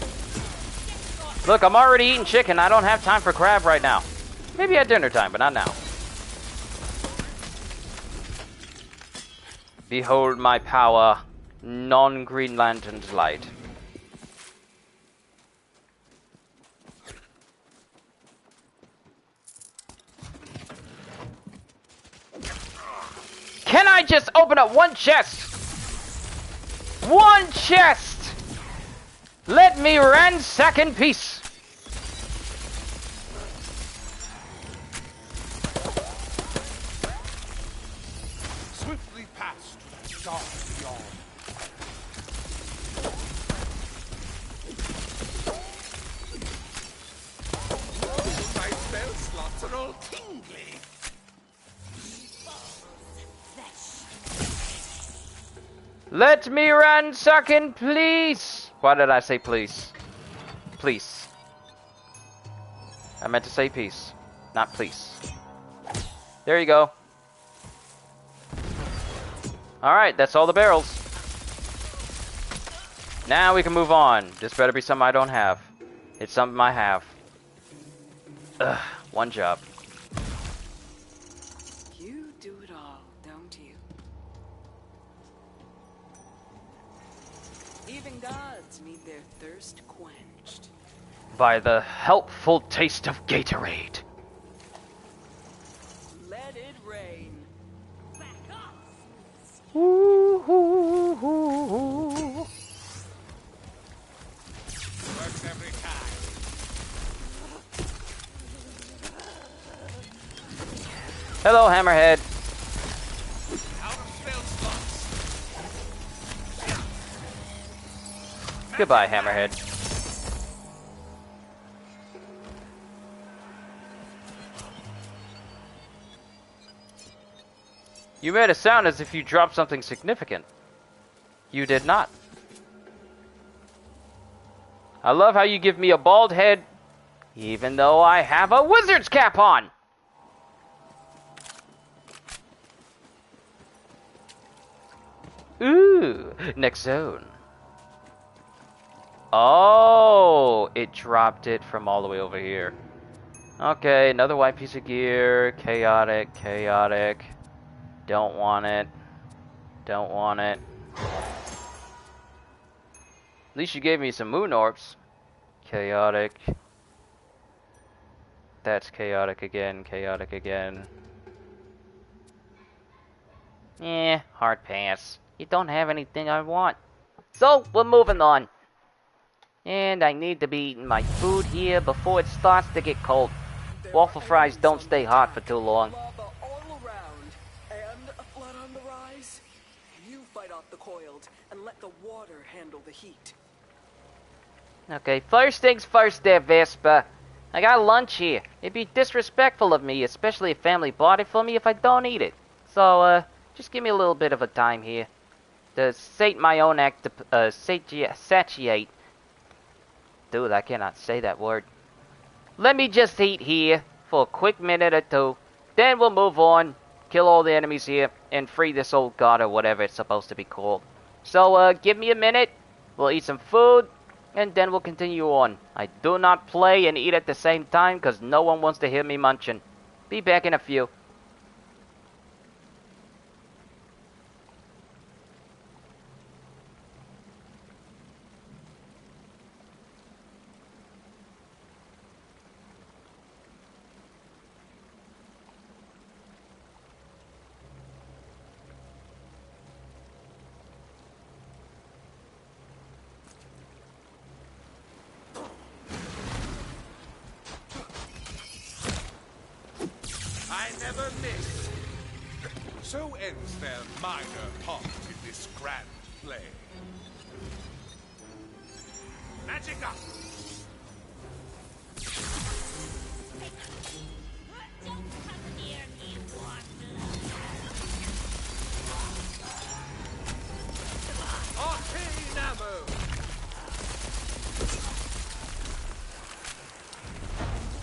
Look, I'm already eating chicken. I don't have time for crab right now. Maybe at dinner time, but not now. Behold my power, non-Green Lantern's light. Can I just open up one chest? One chest! Let me ransack in peace. Swiftly past the dark beyond. My spell slots are all tingly. Let me ransack in please. Why did I say please? Please. I meant to say peace, not please. There you go. Alright, that's all the barrels. Now we can move on. This better be something I don't have. It's something I have. Ugh, one job. You do it all, don't you? Even gods need their thirst quenched. By the helpful taste of Gatorade. Let it rain. Back off! Ooh, ooh, ooh, ooh. Works every time. Hello, Hammerhead. Out of spell slots. Goodbye, Hammerhead. You made a sound as if you dropped something significant. You did not. I love how you give me a bald head, even though I have a wizard's cap on. Ooh, next zone. Oh, it dropped it from all the way over here. Okay, another white piece of gear. Chaotic, chaotic. Don't want it. Don't want it. At least you gave me some moon orbs. Chaotic. That's chaotic again, chaotic again. Hard pass. You don't have anything I want. So, we're moving on. And I need to be eating my food here before it starts to get cold. Waffle fries don't stay hot for too long. Lava all around, and a flood on the rise. You fight off the coiled and let the heat. Okay, first things first there, Vespa. I got lunch here. It'd be disrespectful of me, especially if family bought it for me, if I don't eat it. So, just give me a little bit of a time here to sate my own satiate. Dude, I cannot say that word. Let me just eat here for a quick minute or two. Then we'll move on, kill all the enemies here, and free this old god or whatever it's supposed to be called. So, give me a minute. We'll eat some food, and then we'll continue on. I do not play and eat at the same time, because no one wants to hear me munching. Be back in a few. I never miss. So ends their minor part in this grand play. Magic up! Don't come near me, Wonderlands. Arcane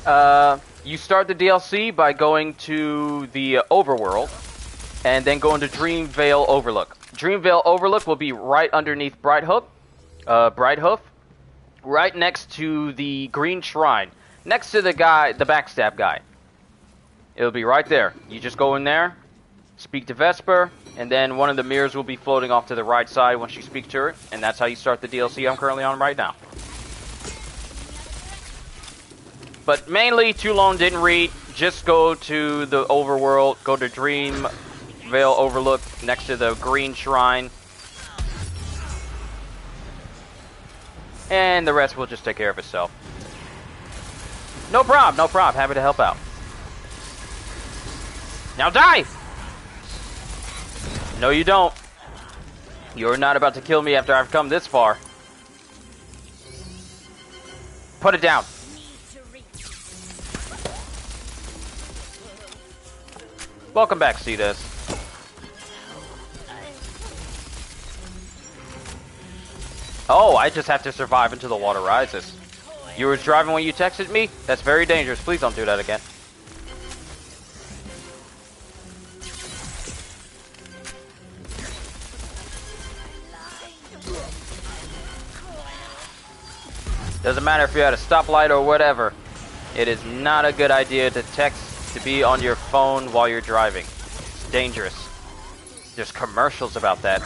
ammo! You start the DLC by going to the overworld, and then going to Dreamvale Overlook. Dreamvale Overlook will be right underneath Brighthoof, right next to the Green Shrine, next to the backstab guy. It'll be right there. You just go in there, speak to Vesper, and then one of the mirrors will be floating off to the right side once you speak to her, and that's how you start the DLC I'm currently on right now. But mainly, too long, didn't read. Just go to the overworld, go to Dreamvale Overlook next to the Green Shrine. And the rest will just take care of itself. No prob, no prob. Happy to help out. Now die! No, you don't. You're not about to kill me after I've come this far. Put it down. Welcome back, Cetus. Oh, I just have to survive until the water rises. You were driving when you texted me? That's very dangerous. Please don't do that again. Doesn't matter if you're at a stoplight or whatever. It is not a good idea to text to be on your phone while you're driving. It's dangerous. There's commercials about that.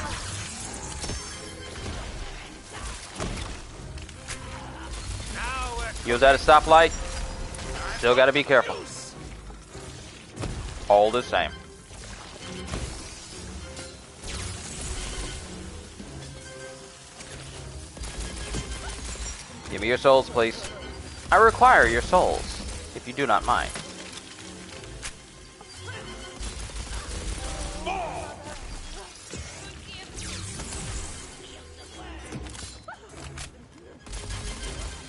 You was at a stoplight? Still gotta be careful. All the same. Give me your souls, please. I require your souls, if you do not mind.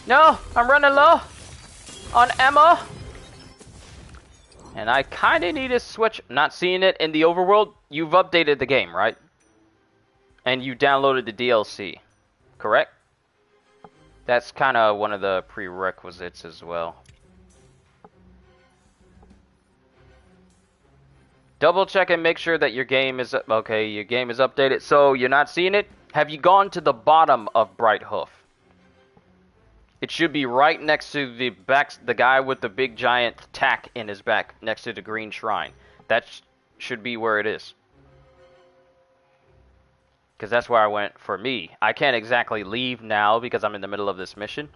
No, I'm running low on ammo. And I kinda need to switch. Not seeing it in the overworld. You've updated the game, right? And you downloaded the DLC, correct? That's kinda one of the prerequisites as well. Double check and make sure that your game is okay. Your game is updated. So you're not seeing it. Have you gone to the bottom of Brighthoof? It should be right next to the guy with the big giant tack in his back, next to the Green Shrine. That should be where it is. Because that's where I went for me. I can't exactly leave now because I'm in the middle of this mission.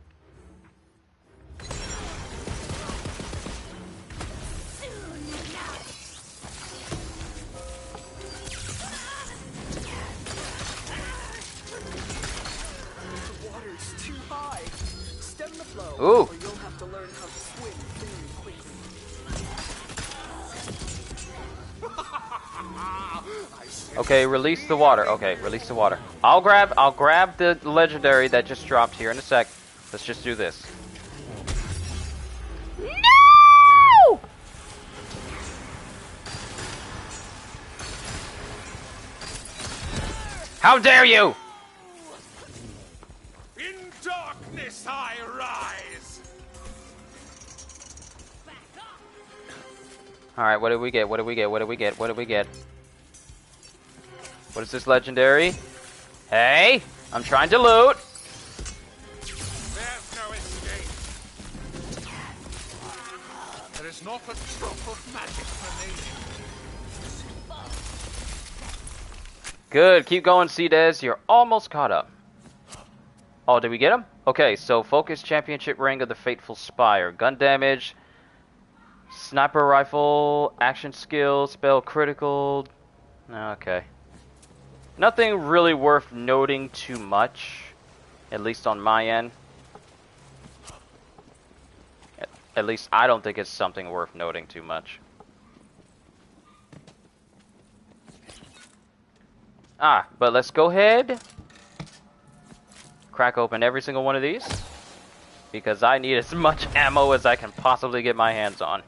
Ooh. Or you'll have to learn how to swim very quickly. I said Okay, release the water. Okay, release the water. I'll grab the legendary that just dropped here in a sec. Let's just do this. No! How dare you! in darkness I rise. Alright, what did we get? What did we get? What did we get? What did we get? What is this legendary? Hey! I'm trying to loot! There's no escape. There is not a drop of magic remaining. Good, keep going, C-Des. You're almost caught up. Oh, did we get him? Okay, so focus championship ring of the Fateful Spire. Gun damage, sniper rifle, action skill, spell critical. Okay. Nothing really worth noting too much, at least on my end. At least I don't think it's something worth noting too much. But let's go ahead, crack open every single one of these, because I need as much ammo as I can possibly get my hands on.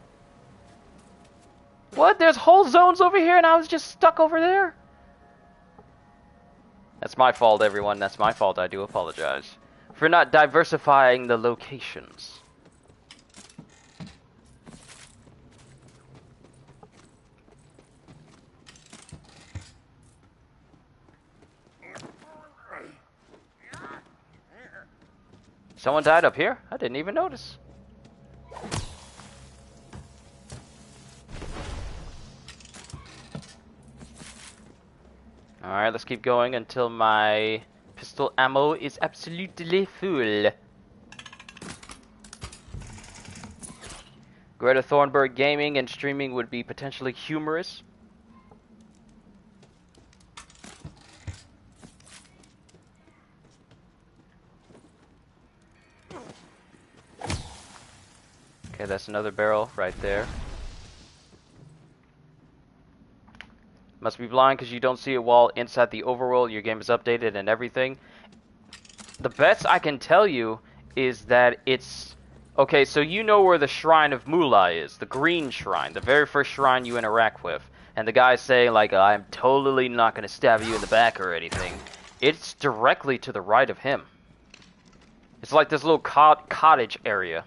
What? There's whole zones over here and I was just stuck over there? That's my fault, everyone. That's my fault. I do apologize for not diversifying the locations. Someone died up here? I didn't even notice. Alright, let's keep going until my pistol ammo is absolutely full. Greta Thunberg gaming and streaming would be potentially humorous. Okay, that's another barrel right there. Must be blind because you don't see a wall inside the overworld. Your game is updated and everything. The best I can tell you is that it's... Okay, so you know where the Shrine of Moolah is. The green shrine. The very first shrine you interact with. And the guy's saying, like, I'm totally not going to stab you in the back or anything. It's directly to the right of him. It's like this little cottage area.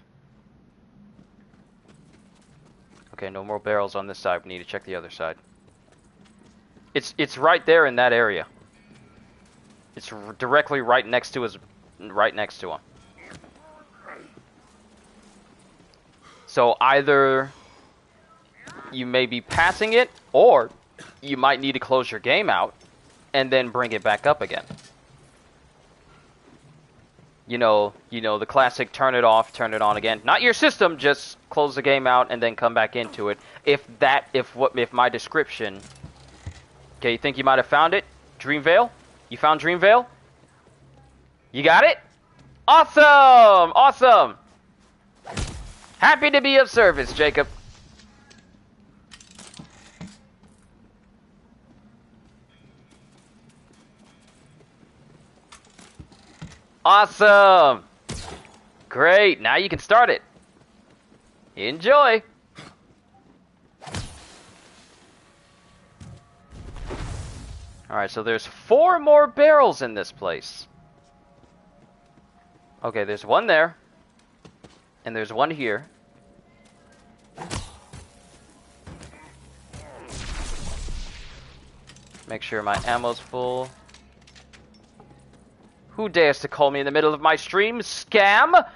Okay, no more barrels on this side. We need to check the other side. It's right there in that area. It's directly right next to his, right next to him. So either you may be passing it, or you might need to close your game out and then bring it back up again. You know the classic turn it off, turn it on again. Not your system, just close the game out and then come back into it. If my description. Okay, you think you might have found it? Dreamvale? You found Dreamvale? You got it? Awesome! Awesome! Happy to be of service, Jacob. Awesome! Great, now you can start it. Enjoy! Alright, so there's 4 more barrels in this place. Okay, there's one there. And there's one here. Make sure my ammo's full. Who dares to call me in the middle of my stream? Scam!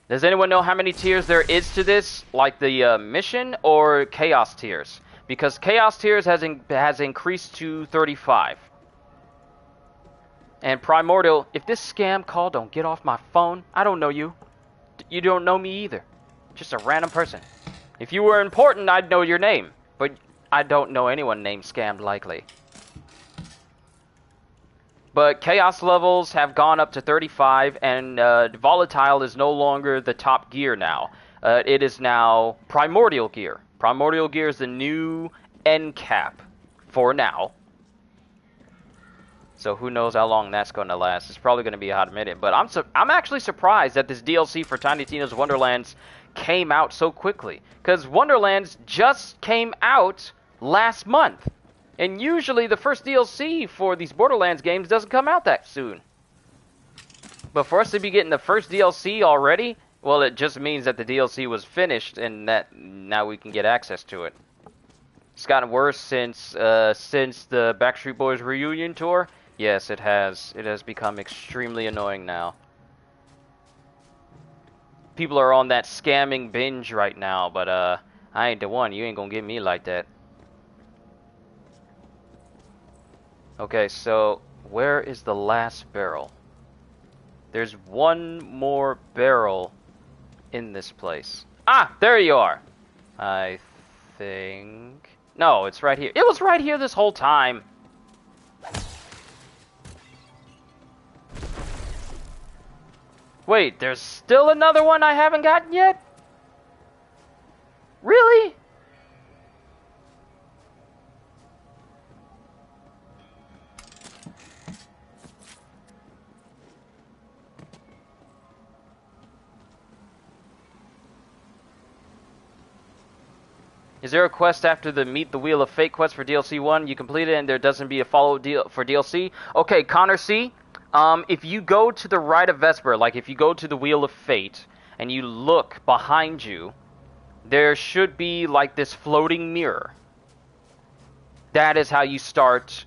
Does anyone know how many tiers there is to this? Like the mission or chaos tiers? Because chaos tiers has increased to 35. And primordial, if this scam call don't get off my phone, I don't know you. You don't know me either. Just a random person. If you were important, I'd know your name. But I don't know anyone named Scammed likely. But chaos levels have gone up to 35, and volatile is no longer the top gear now. It is now primordial gear. Primordial Gear is the new end cap for now. So who knows how long that's going to last. It's probably going to be a hot minute. But I'm actually surprised that this DLC for Tiny Tina's Wonderlands came out so quickly. Because Wonderlands just came out last month. And usually the first DLC for these Borderlands games doesn't come out that soon. But for us to be getting the first DLC already, well, it just means that the DLC was finished and that now we can get access to it. It's gotten worse since the Backstreet Boys reunion tour. Yes, it has. It has become extremely annoying now. People are on that scamming binge right now, but I ain't the one. You ain't gonna get me like that. Okay, so where is the last barrel? There's one more barrel in this place. Ah, there you are. I think... No, it's right here. It was right here this whole time. Wait, there's still another one I haven't gotten yet? Really? Is there a quest after the Meet the Wheel of Fate quest for DLC 1? You complete it and there doesn't be a follow deal for DLC? Okay, Connor C. If you go to the right of Vesper, like if you go to the Wheel of Fate, and you look behind you, there should be like this floating mirror. That is how you start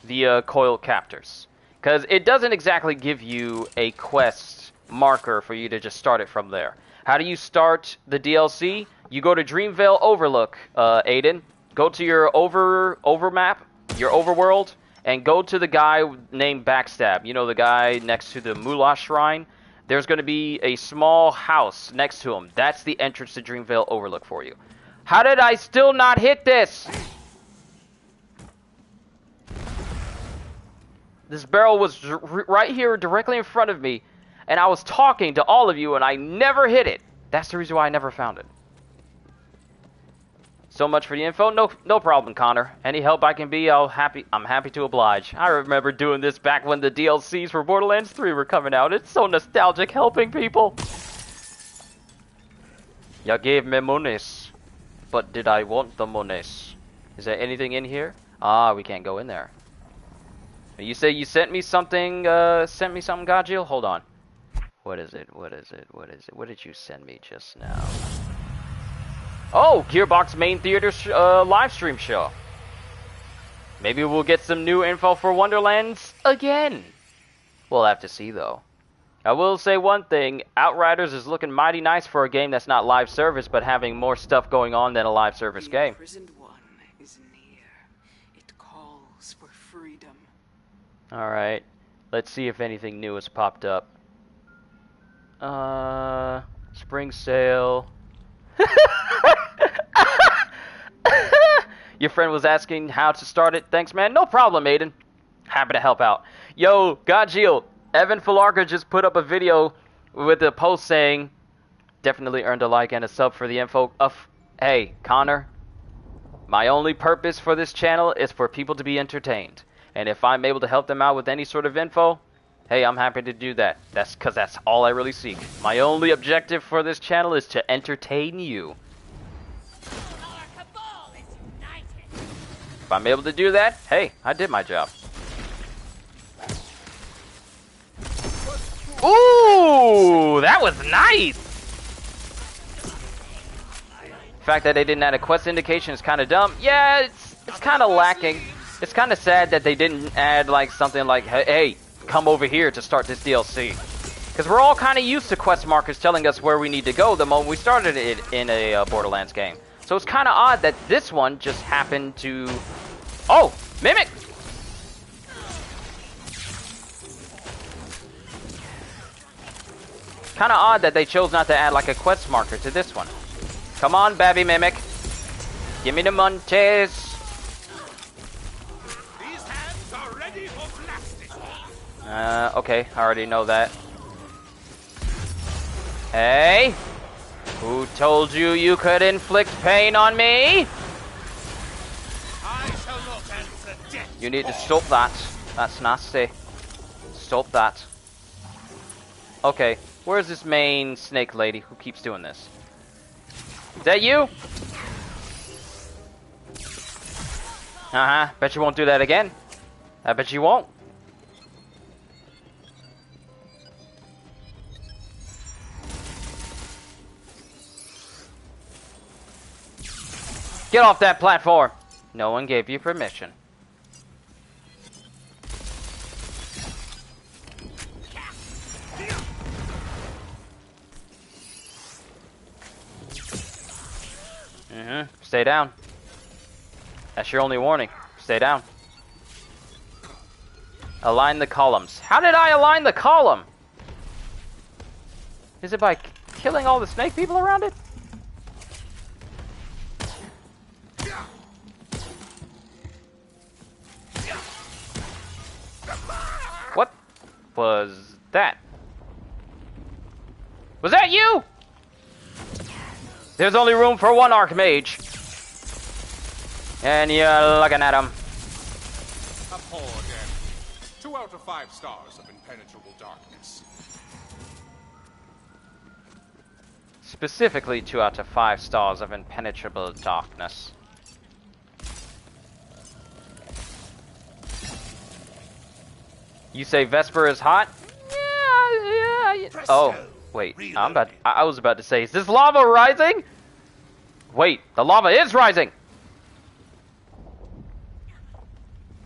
the Coiled Captors. Because it doesn't exactly give you a quest marker for you to just start it from there. How do you start the DLC? You go to Dreamvale Overlook, Aiden. Go to your overmap, your overworld, and go to the guy named Backstab. You know, the guy next to the Mullah Shrine? There's going to be a small house next to him. That's the entrance to Dreamvale Overlook for you. How did I still not hit this? This barrel was right here directly in front of me, and I was talking to all of you, and I never hit it. That's the reason why I never found it. So much for the info. No problem, Connor. Any help I can be, I'm happy to oblige. I remember doing this back when the DLCs for Borderlands 3 were coming out. It's so nostalgic helping people. You gave me monies, but did I want the monies? Is there anything in here? Ah, we can't go in there. You say you sent me something, Godjill? Hold on. What is it? What did you send me just now? Oh, Gearbox Main Theater's live stream show. Maybe we'll get some new info for Wonderlands again. We'll have to see, though. I will say one thing. Outriders is looking mighty nice for a game that's not live service, but having more stuff going on than a live service game. The imprisoned one is near. It calls for freedom. Alright. Let's see if anything new has popped up. Spring sale. Your friend was asking how to start it. Thanks, man. No problem, Aiden. Happy to help out. Yo, Godjill, Evan Falarga just put up a video with a post saying, definitely earned a like and a sub for the info. Hey, Connor, my only purpose for this channel is for people to be entertained. And if I'm able to help them out with any sort of info, hey, I'm happy to do that. That's because that's all I really seek. My only objective for this channel is to entertain you. If I'm able to do that, hey, I did my job. Ooh, that was nice! The fact that they didn't add a quest indication is kind of dumb. Yeah, it's kind of lacking. It's kind of sad that they didn't add like something like, hey, come over here to start this DLC. Because we're all kind of used to quest markers telling us where we need to go the moment we started it in a Borderlands game. So it's kind of odd that this one just happened to... Oh! Mimic! Kind of odd that they chose not to add like a quest marker to this one. Come on, Babby Mimic. Give me the munchies. These hands are ready for blasting. Okay, I already know that. Hey! Who told you you could inflict pain on me? I shall not answer death. You need to stop that. That's nasty. Stop that. Okay, where's this main snake lady who keeps doing this? Is that you? Uh-huh. Bet you won't do that again. I bet you won't. Get off that platform! No one gave you permission. Stay down. That's your only warning. Stay down. Align the columns. How did I align the column? Is it by killing all the snake people around it? What was that? Was that you? There's only room for one Archmage. And you're looking at him. A poor death. 2 out of 5 stars of impenetrable darkness. Specifically 2 out of 5 stars of impenetrable darkness. You say Vesper is hot? Yeah. Oh, wait. I was about to say, is this lava rising? Wait, the lava is rising.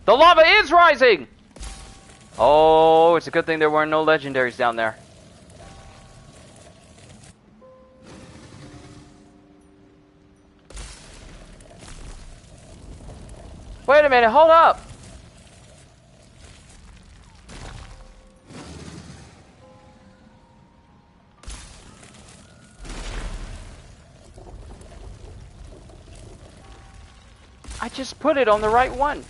The lava is rising. Oh, it's a good thing there weren't no legendaries down there. Wait a minute, hold up. I just put it on the right one.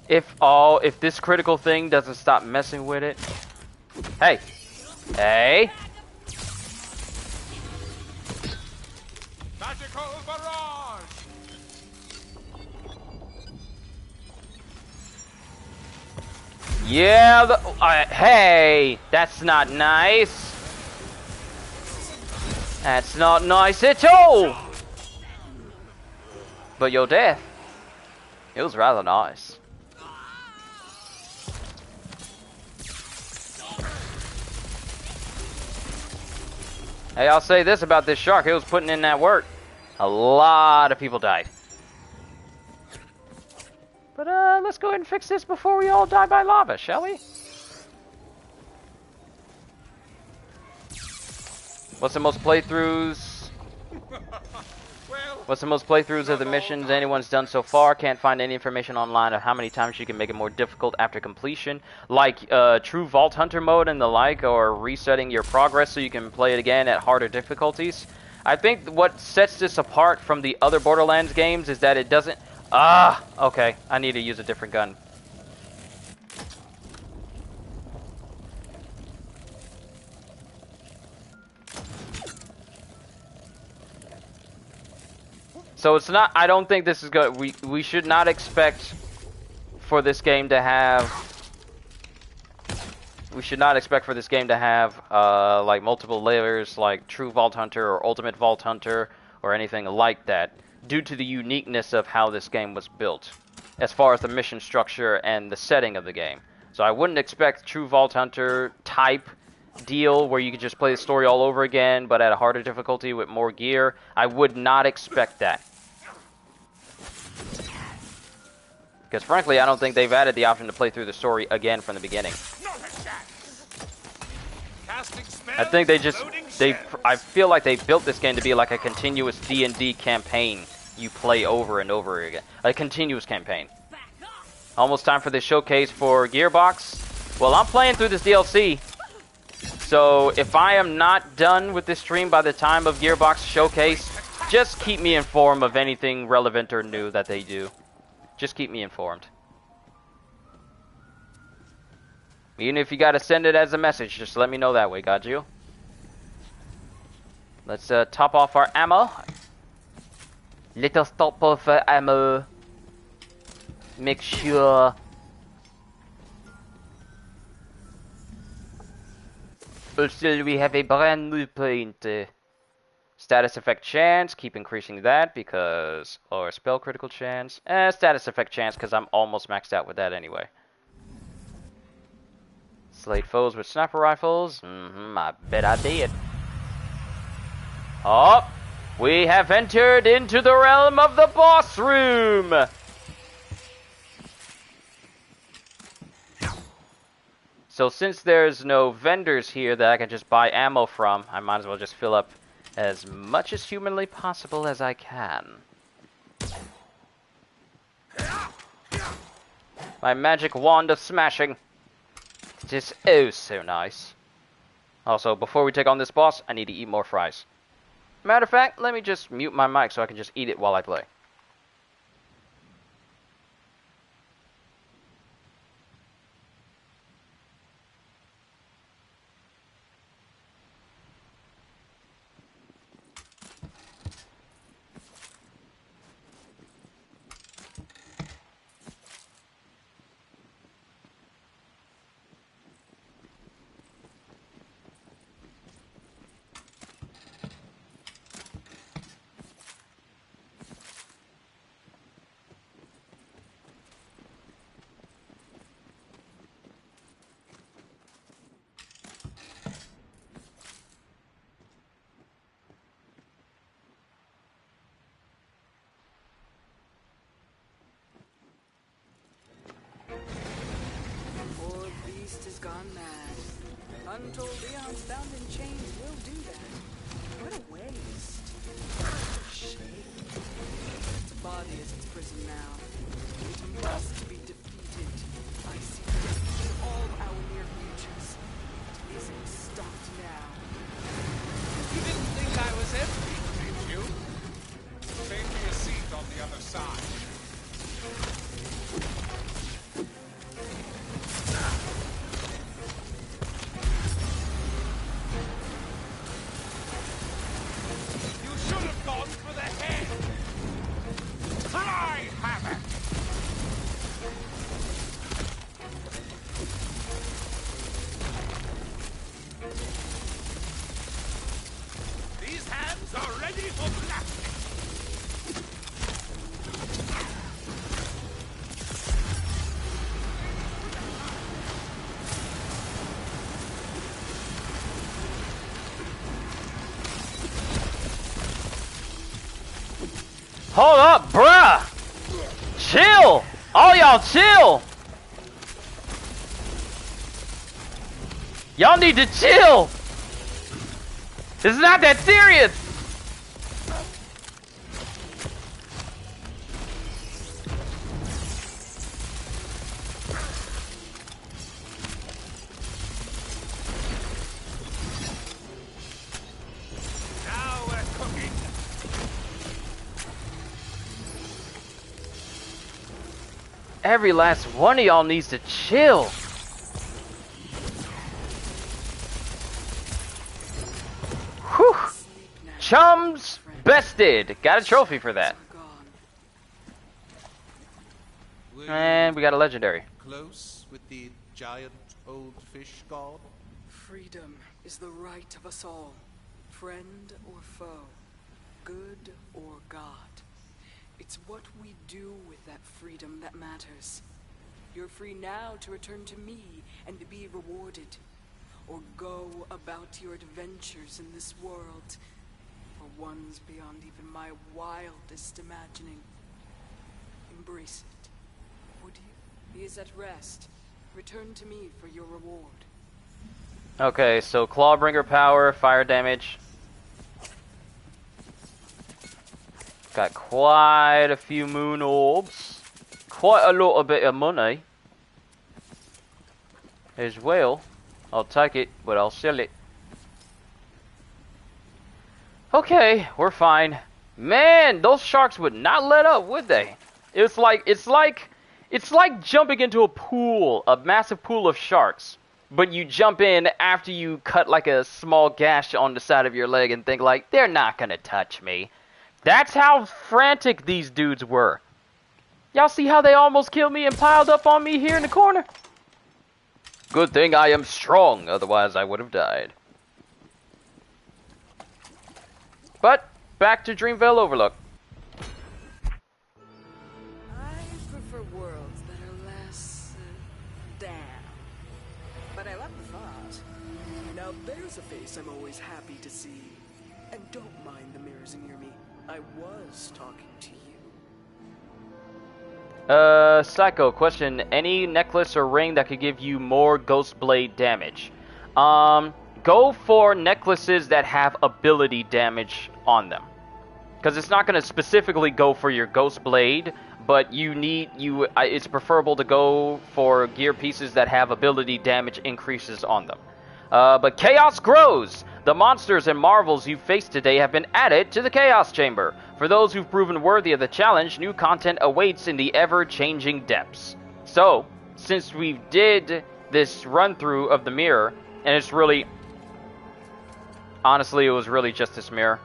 If this critical thing doesn't stop messing with it. Hey. Hey. Magical barrage. Yeah, hey, that's not nice. That's not nice at all. But your death, it was rather nice. Hey, I'll say this about this shark. It was putting in that work. A lot of people died. But let's go ahead and fix this before we all die by lava, shall we? What's the most playthroughs? What's the most playthroughs of the missions anyone's done so far? Can't find any information online of how many times you can make it more difficult after completion. Like true Vault Hunter mode and the like, or resetting your progress so you can play it again at harder difficulties. I think what sets this apart from the other Borderlands games is that it doesn't... okay. I need to use a different gun. So it's not, I don't think this is good. We should not expect for this game to have, like multiple layers like True Vault Hunter or Ultimate Vault Hunter or anything like that, due to the uniqueness of how this game was built, as far as the mission structure and the setting of the game. So I wouldn't expect True Vault Hunter type deal where you could just play the story all over again, but at a harder difficulty with more gear. I would not expect that. Because frankly, I don't think they've added the option to play through the story again from the beginning. I think I feel like they built this game to be like a continuous D&D campaign you play over and over again. A continuous campaign. Almost time for the showcase for Gearbox. Well, I'm playing through this DLC. So if I am not done with this stream by the time of Gearbox showcase, just keep me informed of anything relevant or new that they do. Just keep me informed. Even if you gotta send it as a message, just let me know that way, got you? Let's top off our ammo. Little top off ammo. Make sure. Also, we have a brand new paint. Status effect chance, keep increasing that because, or spell critical chance. Status effect chance because I'm almost maxed out with that anyway. Slate foes with sniper rifles. I bet I did. Oh, we have entered into the realm of the boss room. So since there's no vendors here that I can just buy ammo from, I might as well just fill up as much as humanly possible as I can. My magic wand of smashing. It is oh so nice. Also, before we take on this boss, I need to eat more fries. Matter of fact, let me just mute my mic so I can just eat it while I play. Gone mad. Untold eons bound in chains will do that. What a waste. What a shame. Its body is its prison now. It must be defeated. I see death in all our near futures. It isn't stopped now. You didn't think I was empty, did you? Save me a seat on the other side. Hold up, bruh! Chill! All y'all chill! Y'all need to chill! This is not that serious! Every last one of y'all needs to chill. Whew. Chums bested. Got a trophy for that. And we got a legendary. Close with the giant old fish god? Freedom is the right of us all. Friend or foe. Good or God. It's what we do with that freedom that matters. You're free now to return to me and be rewarded. Or go about your adventures in this world. For ones beyond even my wildest imagining. Embrace it. Would you? He is at rest. Return to me for your reward. Okay, so Clawbringer power, fire damage. Got quite a few moon orbs. Quite a little bit of money. As well. I'll take it, but I'll sell it. Okay, we're fine. Man, those sharks would not let up, would they? It's like jumping into a pool, a massive pool of sharks. but you jump in after you cut like a small gash on the side of your leg and think like, they're not gonna touch me. That's how frantic these dudes were. Y'all see how they almost killed me and piled up on me here in the corner? Good thing I am strong, otherwise I would have died. But, back to Dreamville Overlook. I prefer worlds that are less damn. But I love the thought. Now there's a face I'm always happy to see. And don't mind the mirrors near me. I was talking to you. Psycho, question. Any necklace or ring that could give you more Ghost Blade damage? Go for necklaces that have ability damage on them. Because it's not going to specifically go for your Ghost Blade, but it's preferable to go for gear pieces that have ability damage increases on them. But Chaos grows! The monsters and marvels you faced today have been added to the Chaos Chamber. For those who've proven worthy of the challenge, new content awaits in the ever-changing depths. So, since we did this run-through of the mirror, and it's really... Honestly, it was really just this mirror.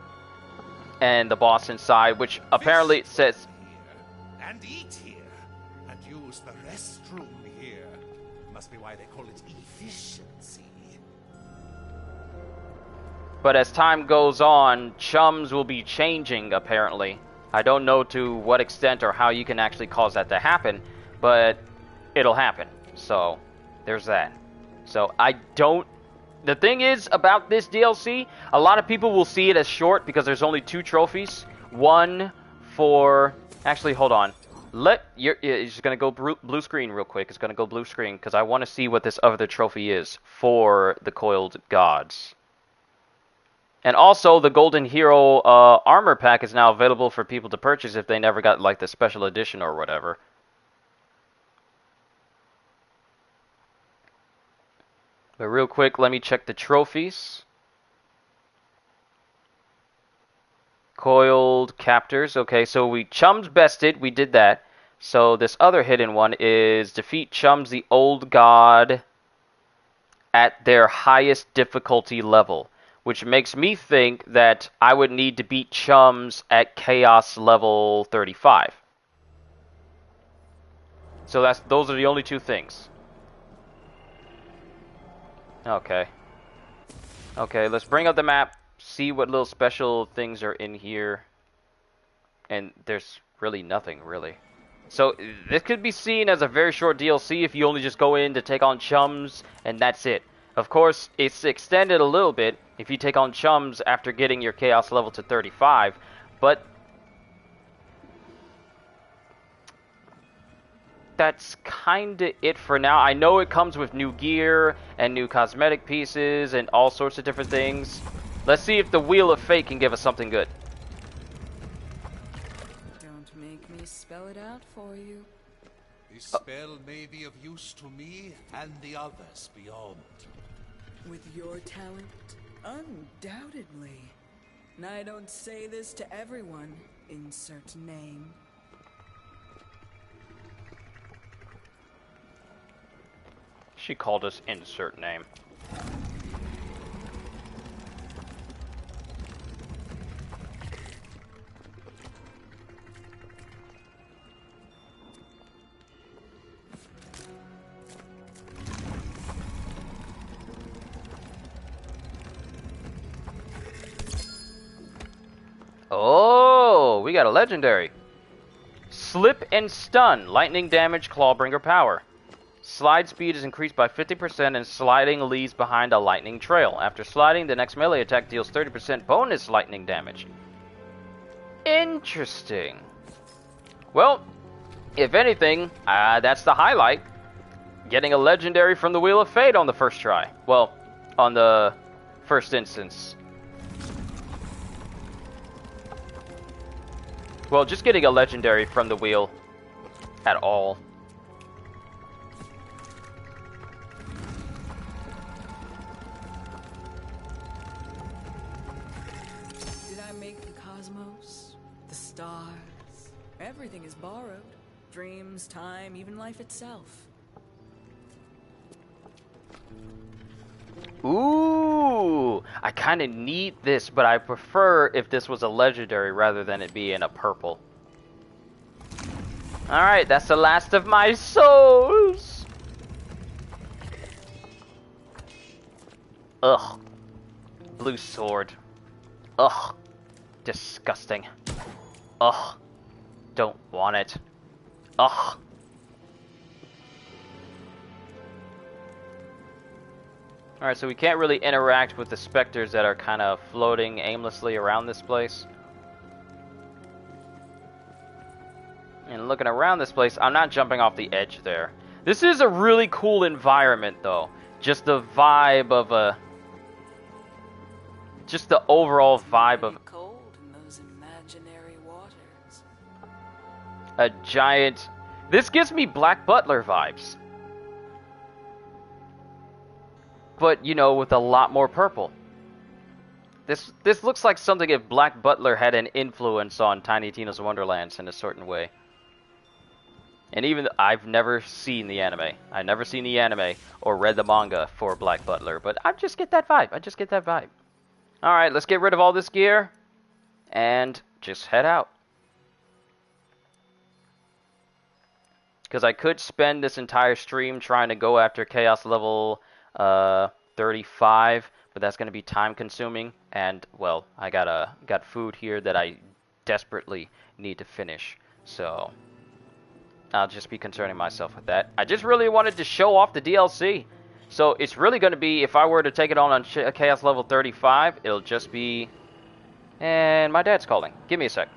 And the boss inside, which apparently says... Here, and eat here, and use the restroom here. Must be why they call it efficiency. But as time goes on, chums will be changing, apparently. I don't know to what extent or how you can actually cause that to happen, but it'll happen. So, there's that. So, I don't... The thing is about this DLC, a lot of people will see it as short because there's only 2 trophies. One for... Actually, hold on. It's just going to go blue screen real quick. It's going to go blue screen because I want to see what this other trophy is for the Coiled Gods. And also, the Golden Hero armor pack is now available for people to purchase if they never got like the special edition or whatever. But real quick, let me check the trophies. Coiled Captors. Okay, so we chums bested. We did that. So this other hidden one is defeat chums the old god at their highest difficulty level. Which makes me think that I would need to beat chums at chaos level 35. So those are the only 2 things. Okay. Okay, let's bring up the map, see what little special things are in here. And there's really nothing, really. So, this could be seen as a very short DLC if you only just go in to take on chums, and that's it. Of course, it's extended a little bit if you take on chums after getting your chaos level to 35, but... that's kinda it for now. I know it comes with new gear and new cosmetic pieces and all sorts of different things. Let's see if the Wheel of Fate can give us something good. Don't make me spell it out for you. This spell may be of use to me and the others beyond. With your talent, undoubtedly. And I don't say this to everyone. Insert name. She called us insert name. Oh, we got a legendary. Slip and Stun, lightning damage, Clawbringer power. Slide speed is increased by 50% and sliding leaves behind a lightning trail. After sliding, the next melee attack deals 30% bonus lightning damage. Interesting. Well, if anything, that's the highlight. Getting a legendary from the Wheel of Fate on the first try. Well, on the first instance. Well, just getting a legendary from the wheel at all. Did I make the cosmos? The stars? Everything is borrowed. Dreams, time, even life itself. Ooh, I kind of need this, but I prefer if this was a legendary rather than it being a purple. Alright, that's the last of my souls! Ugh. Blue sword. Ugh. Disgusting. Ugh. Don't want it. Ugh. Alright, so we can't really interact with the specters that are kind of floating aimlessly around this place. And looking around this place, I'm not jumping off the edge there. This is a really cool environment, though. Just the vibe of a... Just the overall vibe of... Cold in those imaginary waters. A giant... This gives me Black Butler vibes. But, you know, with a lot more purple. This looks like something if Black Butler had an influence on Tiny Tina's Wonderlands in a certain way. And even I've never seen the anime. I've never seen the anime or read the manga for Black Butler, but I just get that vibe. I just get that vibe. Alright, let's get rid of all this gear and just head out. Because I could spend this entire stream trying to go after Chaos level 35, but that's going to be time consuming. And, well, I got food here that I desperately need to finish. So... I'll just be concerning myself with that. I just really wanted to show off the DLC. So it's really going to be, if I were to take it on Chaos level 35, it'll just be... And my dad's calling. Give me a sec.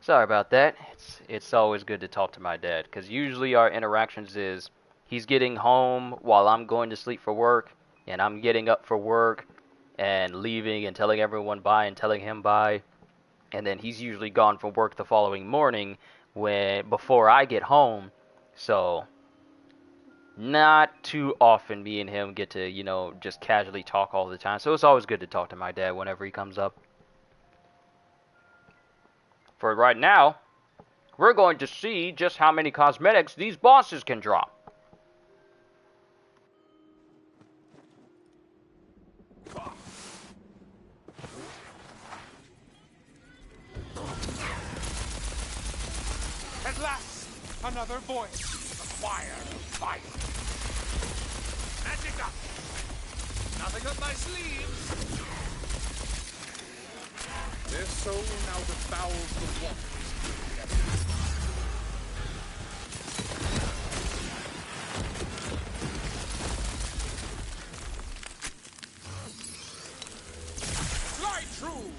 Sorry about that. It's always good to talk to my dad, because usually our interactions is he's getting home while I'm going to sleep for work, and I'm getting up for work and leaving and telling everyone bye and telling him bye, and then he's usually gone from work the following morning when before I get home. So not too often me and him get to, just casually talk all the time. So it's always good to talk to my dad whenever he comes up. For right now, we're going to see just how many cosmetics these bosses can drop. At last, another voice. The choir of fire. Magic up. Nothing up my sleeves. Their soul now befouls the waters. Slide through.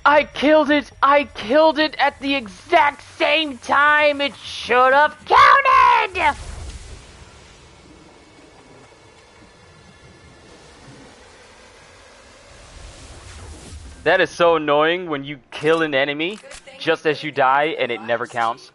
I killed it! I killed it at the exact same time it should have counted! That is so annoying when you kill an enemy just as you die and it never counts.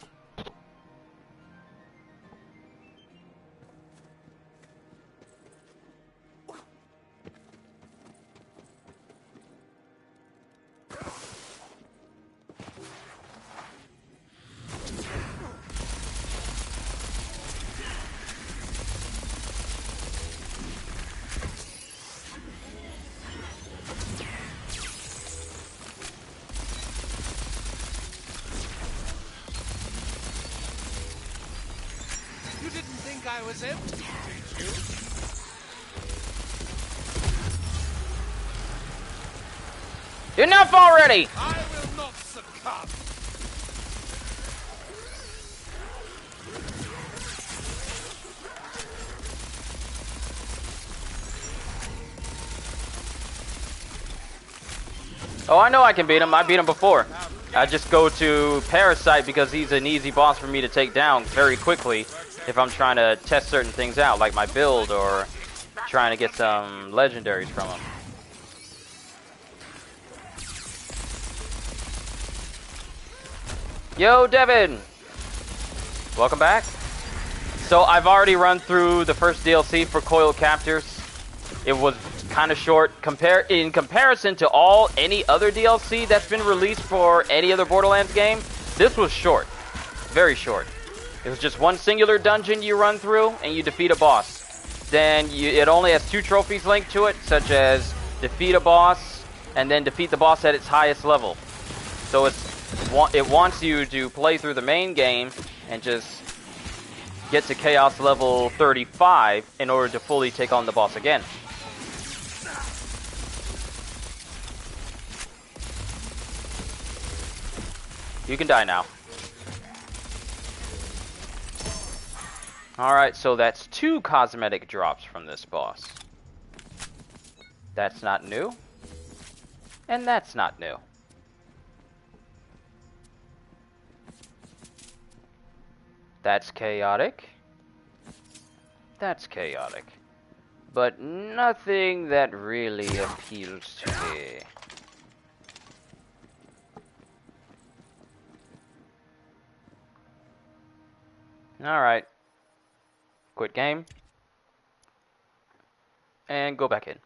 You didn't think I was empty, did you? Enough already! I will not succumb. Oh, I know I can beat him. I beat him before. I just go to Parasite because he's an easy boss for me to take down very quickly if I'm trying to test certain things out, like my build or trying to get some legendaries from him. Yo, Devin! Welcome back. So I've already run through the first DLC for Coiled Captors. It was kind of short in comparison to any other DLC that's been released for any other Borderlands game. This was short, very short. It was just one singular dungeon you run through and you defeat a boss. Then it only has 2 trophies linked to it, such as defeat a boss and then defeat the boss at its highest level. So it wants you to play through the main game and just get to Chaos level 35 in order to fully take on the boss again. You can die now. Alright, so that's 2 cosmetic drops from this boss. That's not new. And that's not new. That's chaotic. That's chaotic. But nothing that really appeals to me. Alright. Quit game. And go back in.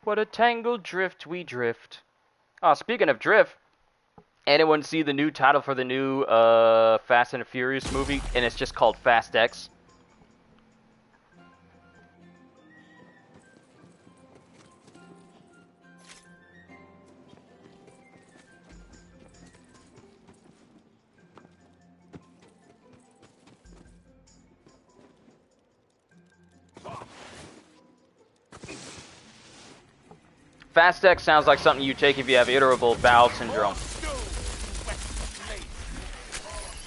What a tangled drift we drift. Oh, speaking of drift, anyone see the new title for the new Fast and the Furious movie? And it's just called Fast X. Fast X sounds like something you take if you have irritable bowel syndrome.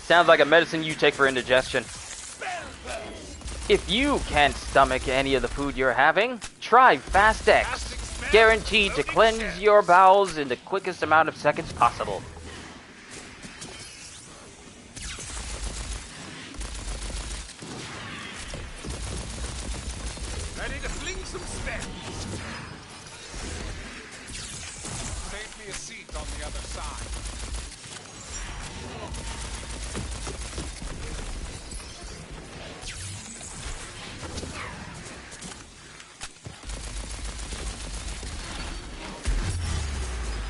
Sounds like a medicine you take for indigestion. If you can't stomach any of the food you're having, try Fast X. Guaranteed to cleanse your bowels in the quickest amount of seconds possible. Ready to fling some spells. Save me a seat on the other side.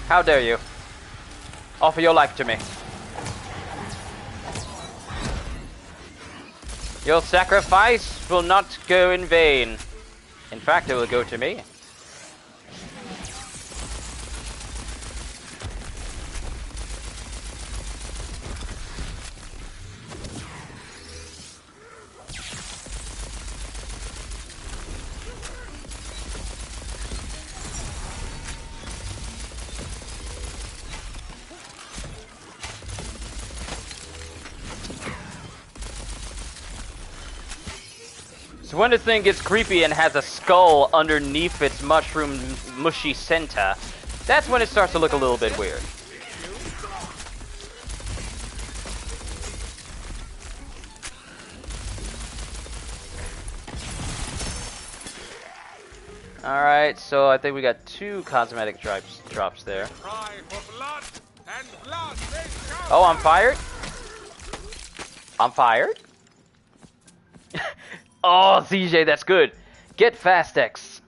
How dare you? Offer your life to me. Your sacrifice will not go in vain. In fact, it will go to me. So when the thing gets creepy and has a skull underneath its mushroom mushy center, that's when it starts to look a little bit weird. Alright, so I think we got 2 cosmetic drops there. Cry for blood, and blood they shall. Oh, I'm fired? I'm fired? Oh, CJ, that's good. Get Fast X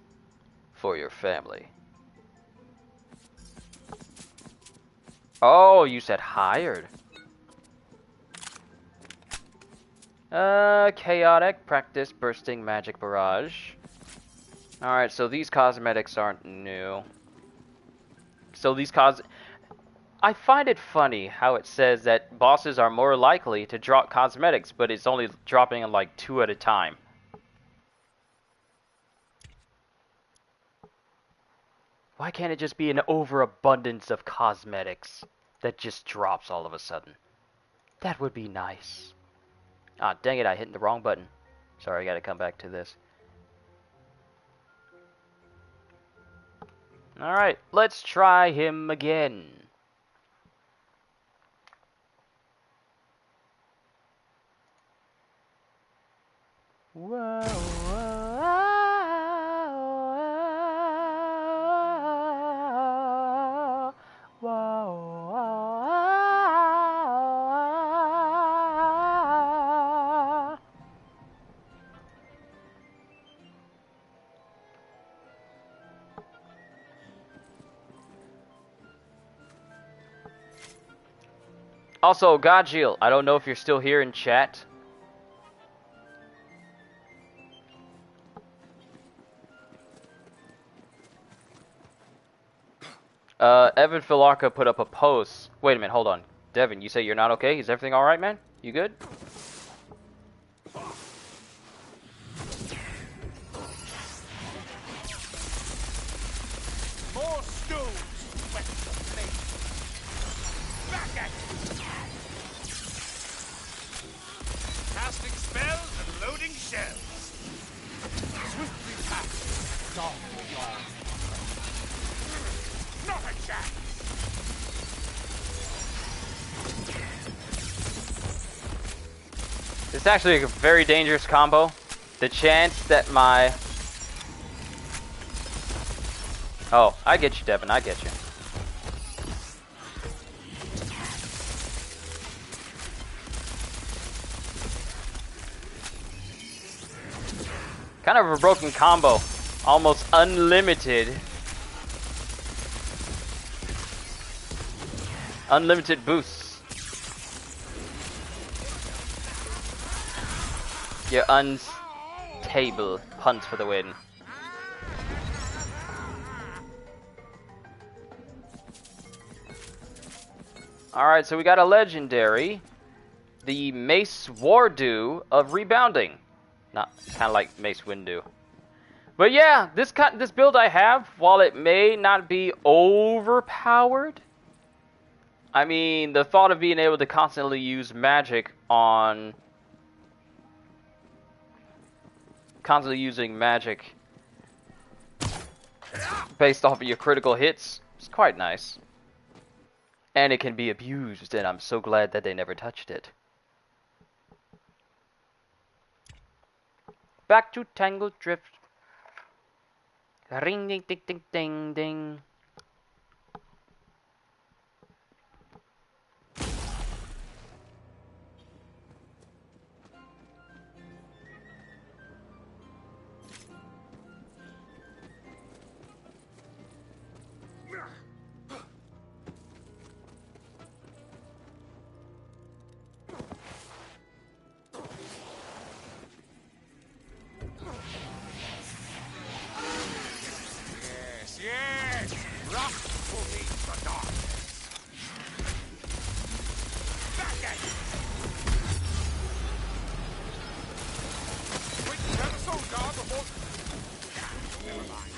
for your family. Oh, you said hired. Chaotic, practice, bursting, magic, barrage. Alright, so these cosmetics aren't new. So these I find it funny how it says that bosses are more likely to drop cosmetics, but it's only dropping them like 2 at a time. Why can't it just be an overabundance of cosmetics that just drops all of a sudden? That would be nice. Ah, dang it, I hit the wrong button. Sorry, I gotta come back to this. Alright, let's try him again. Whoa, whoa, whoa. Also, Godjiel, I don't know if you're still here in chat. Evan Filarka put up a post. Wait a minute, hold on. Devin, you say you're not okay? Is everything alright, man? You good? More stones wet the blade. Back at you. Casting spells and loading shells. Swiftly pass. Dawn beyond. Not a chance. It's actually a very dangerous combo. The chance that my... Oh, I get you, Devin. I get you. Kind of a broken combo. Almost unlimited. Unlimited boosts. Your unstable punt for the win. Alright, so we got a legendary. The Mace Wardu of Rebounding. Not kind of like Mace Windu. But yeah, this build I have, while it may not be overpowered, I mean, the thought of being able to constantly use magic on... Constantly using magic based off of your critical hits is quite nice. And it can be abused, and I'm so glad that they never touched it. Back to Tangled Drift. Ring ding ding ding ding ding. Yes! Rock will meet the darkness. Back at you! Wait, you have a soul guard before... Never mind.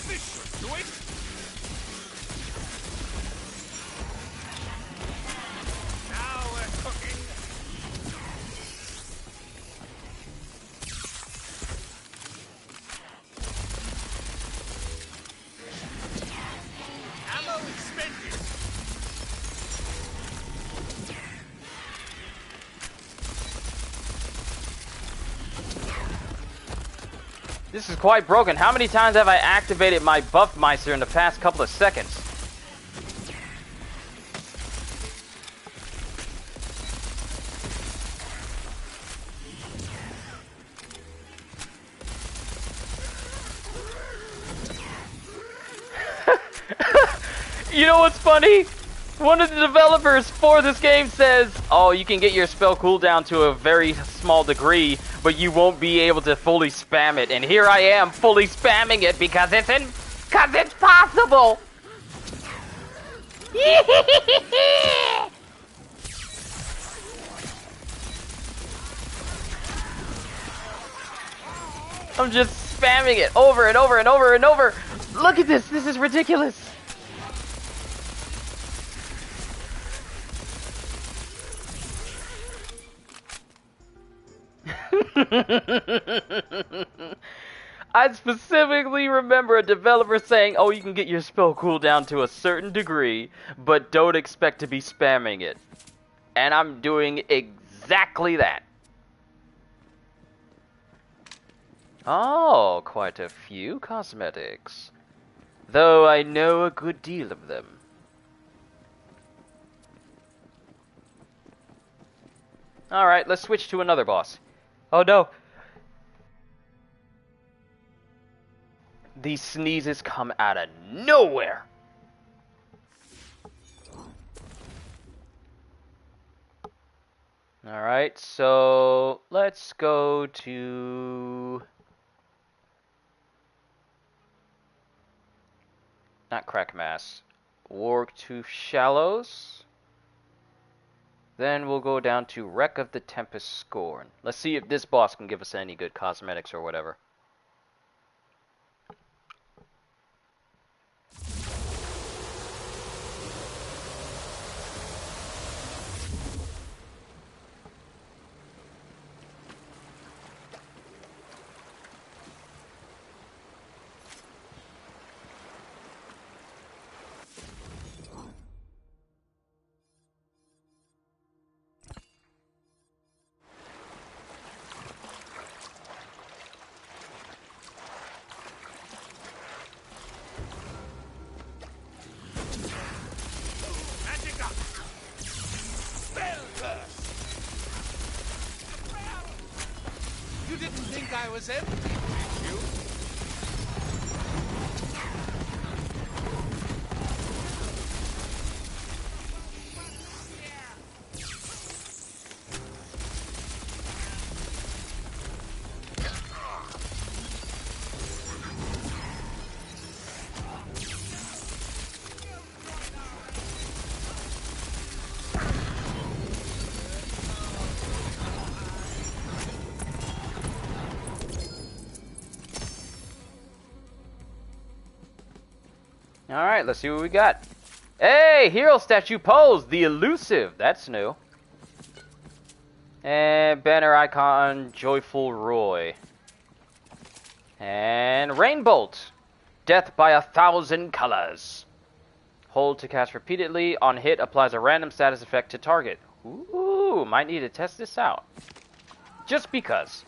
This should do it! Now we're cooking! Ammo expended! This is quite broken. How many times have I activated my Buffmeister in the past couple of seconds? You know what's funny? One of the developers for this game says, oh, you can get your spell cooldown to a very small degree, but you won't be able to fully spam it. And here I am fully spamming it because it's possible. I'm just spamming it over and over and over and over. Look at this. This is ridiculous. I specifically remember a developer saying, oh, you can get your spell cooldown to a certain degree, but don't expect to be spamming it. And I'm doing exactly that. Oh, quite a few cosmetics. Though I know a good deal of them. Alright, let's switch to another boss. Oh no. These sneezes come out of nowhere. Alright, so let's go to... Not Crack Mass. Walk to Shallows. Then we'll go down to Wreck of the Tempest Scorn. Let's see if this boss can give us any good cosmetics or whatever. You didn't think I was empty, did you? Alright, let's see what we got. Hey, hero statue pose, the elusive. That's new. And banner icon, Joyful Roy. And Rainbolt, Death by 1,000 colors. Hold to cast repeatedly. On hit, applies a random status effect to target. Ooh, might need to test this out. Just because.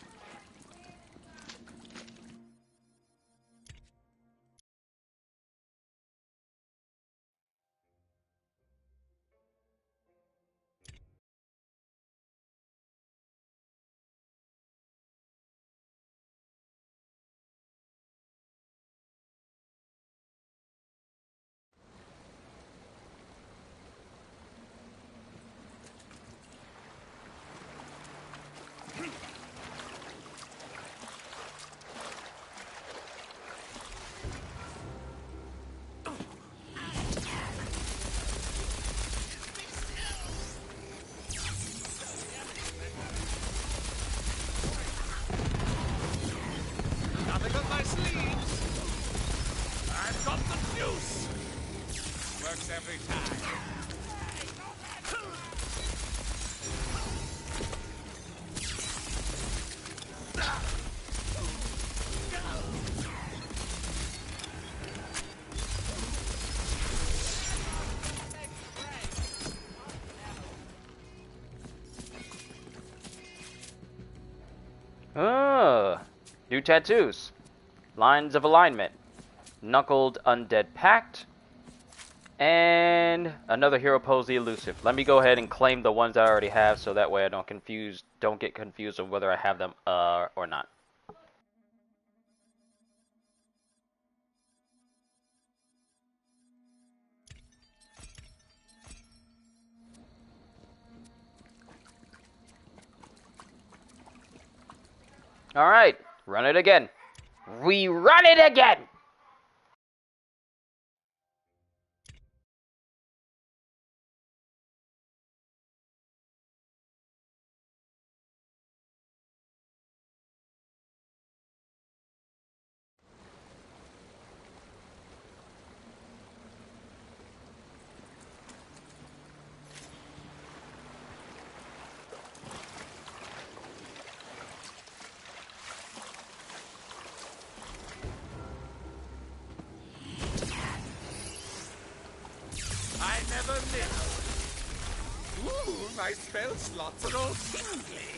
Nothing up my sleeves. I've got the juice. Works every time. New tattoos. Lines of alignment. Knuckled Undead Pact. And another hero pose, the elusive. Let me go ahead and claim the ones I already have so that way I don't get confused on whether I have them or not. Alright, run it again. We run it again! I never miss. Ooh, my spell slots are all tingly.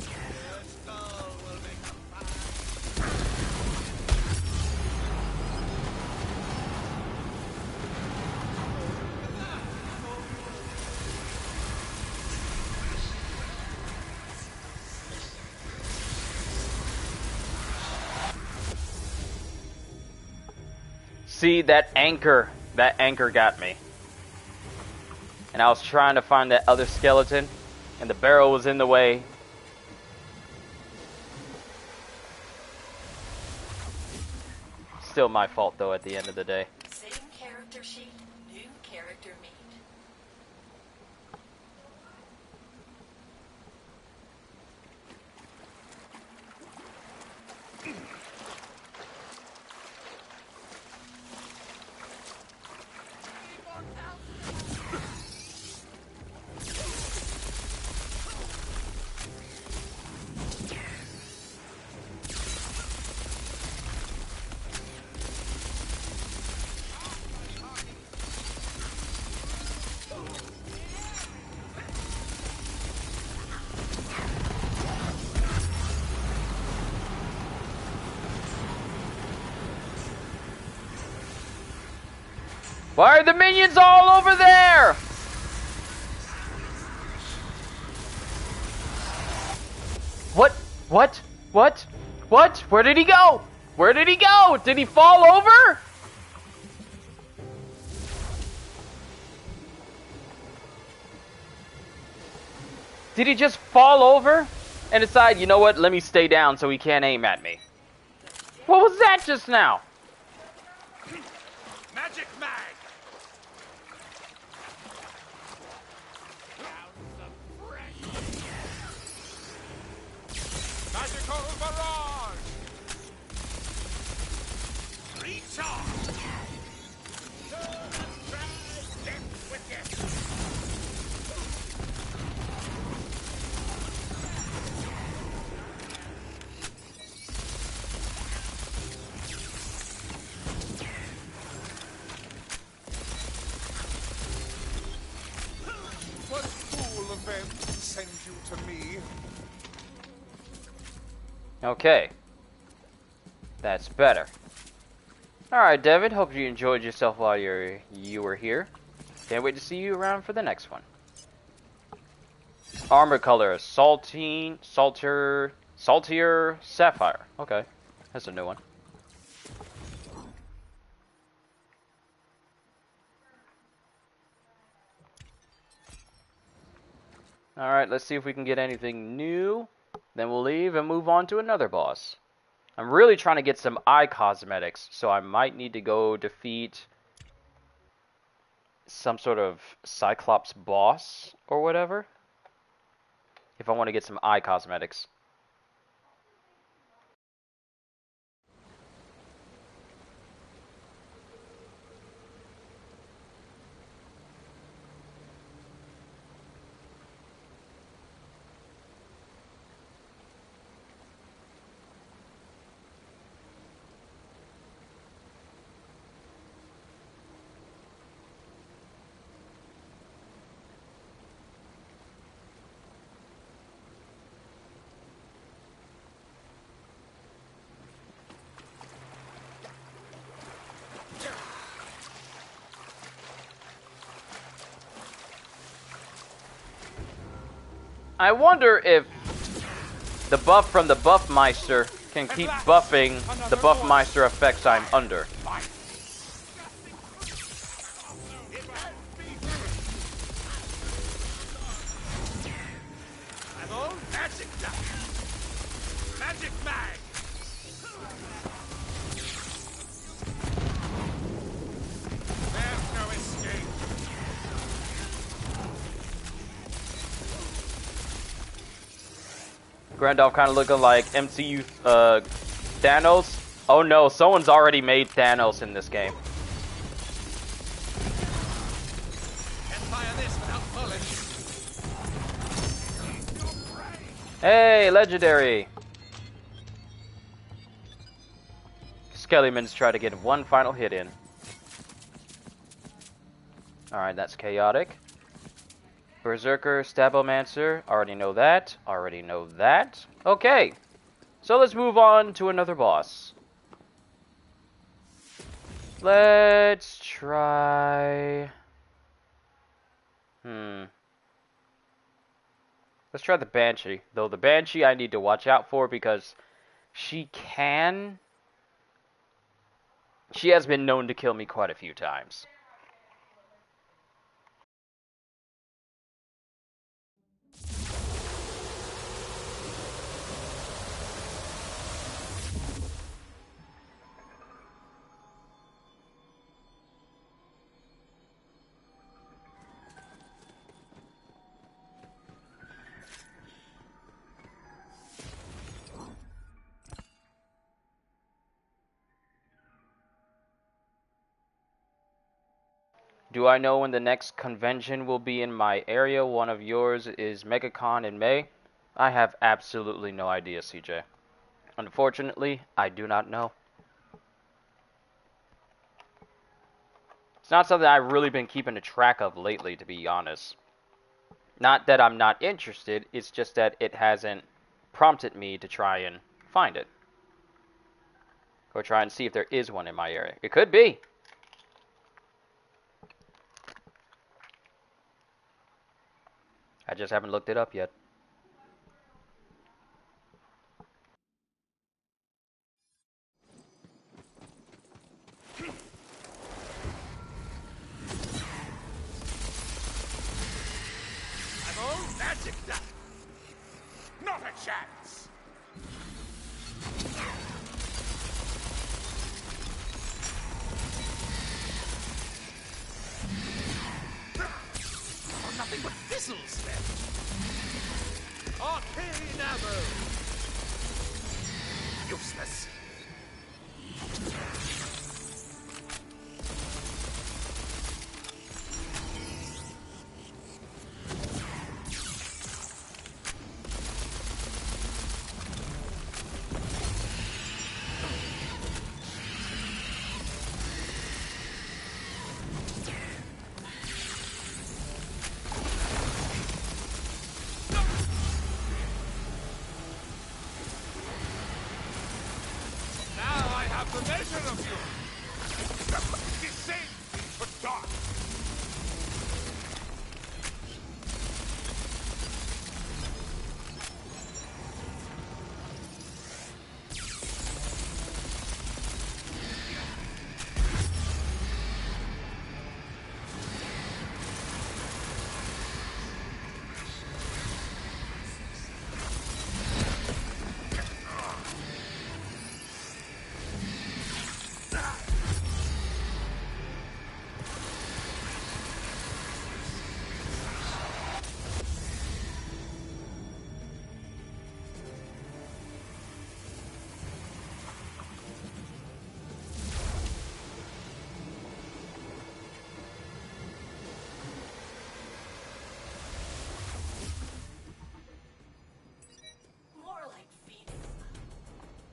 Your skull will make a fine. See, that anchor got me. And I was trying to find that other skeleton, and the barrel was in the way. Still my fault, though, at the end of the day. Same character sheet, new character meet. Why are the minions all over there? What? What? What? What? Where did he go? Where did he go? Did he fall over? Did he just fall over and decide, you know what, let me stay down so he can't aim at me? What was that just now? Magic mag. Magical barrage. Recharge. send you to me. Okay. That's better. Alright, David, hope you enjoyed yourself while you were here. Can't wait to see you around for the next one. Armor color, saltier sapphire. Okay, that's a new one. Alright, let's see if we can get anything new. Then we'll leave and move on to another boss. I'm really trying to get some eye cosmetics, so I might need to go defeat some sort of Cyclops boss or whatever, if I want to get some eye cosmetics. I wonder if the buff from the Buffmeister can keep buffing the Buffmeister effects I'm under. I'm all magic duck. Magic mag. There's no escape. Gandalf kind of looking like MCU Thanos. Oh no, someone's already made Thanos in this game. Can't fire this without pulling. Hey, legendary! Skellyman's try to get one final hit in. Alright, that's chaotic. Berserker, Stabomancer, already know that. Already know that. Okay, so let's move on to another boss. Let's try... Let's try the Banshee. Though the Banshee I need to watch out for because she has been known to kill me quite a few times. Do I know when the next convention will be in my area? One of yours is MegaCon in May. I have absolutely no idea, CJ. Unfortunately, I do not know. It's not something I've really been keeping a track of lately, to be honest. Not that I'm not interested, it's just that it hasn't prompted me to try and find it. Or try and see if there is one in my area. It could be. I just haven't looked it up yet. I'm all magic duck. Not a chance. Oh, nothing but thistles left. Arcane ammo. Useless.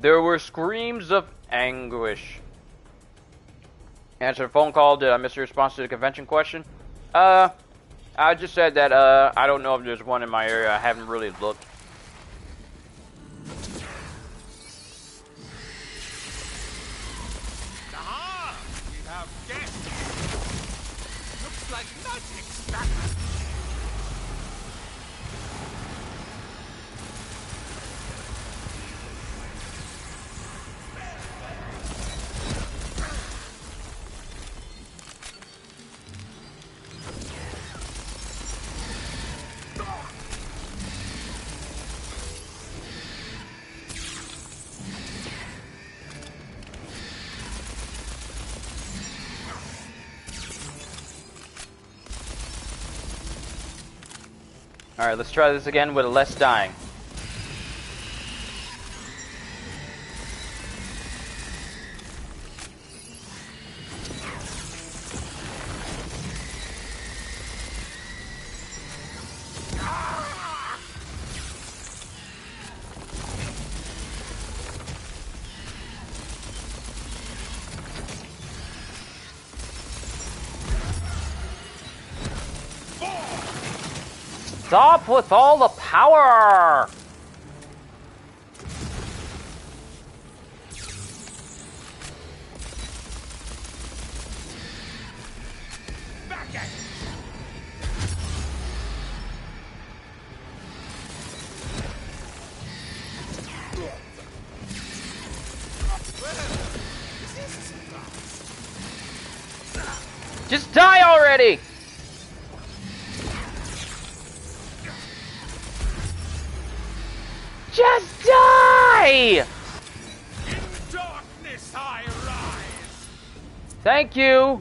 There were screams of anguish. Answer a phone call. Did I miss your response to the convention question? I just said that, I don't know if there's one in my area. I haven't really looked. Aha! We have guests. Looks like magic's back. Alright, let's try this again with less dying. Stop with all the power! Back at it. Just die already! Just die! In darkness I rise. Thank you!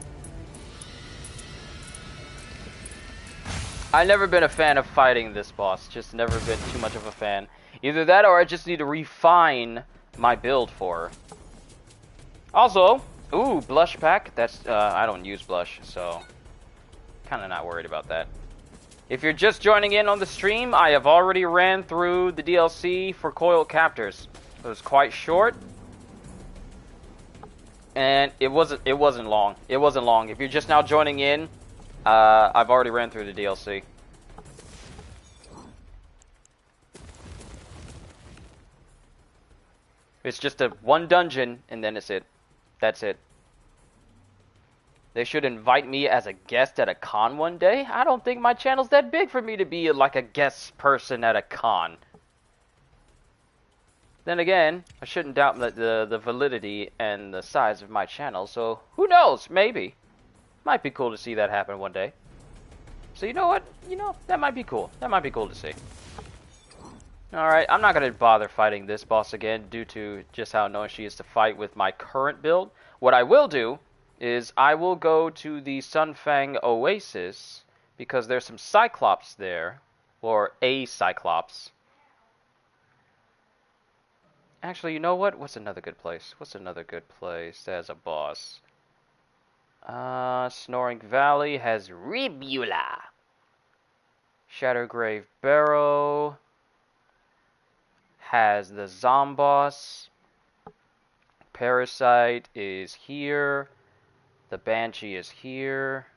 I've never been a fan of fighting this boss. Just never been too much of a fan. Either that or I just need to refine my build for her. Also, ooh, blush pack. That's, I don't use blush, so kinda not worried about that. If you're just joining in on the stream, I have already ran through the DLC for Coiled Captors. It was quite short. And it wasn't long. It wasn't long. If you're just now joining in, I've already ran through the DLC. It's just a one dungeon, and then it's it. That's it. They should invite me as a guest at a con one day. I don't think my channel's that big for me to be like a guest person at a con. Then again, I shouldn't doubt the validity and the size of my channel, so who knows, maybe. Might be cool to see that happen one day. So you know what? You know, that might be cool. That might be cool to see. Alright, I'm not going to bother fighting this boss again due to just how annoying she is to fight with my current build. What I will do is I will go to the Sunfang Oasis because there's some Cyclops there, or a Cyclops. Actually, you know what? What's another good place? What's another good place as a boss? Snoring Valley has Ribula. Shattergrave Barrow has the Zomboss. Parasite is here. The Banshee is here.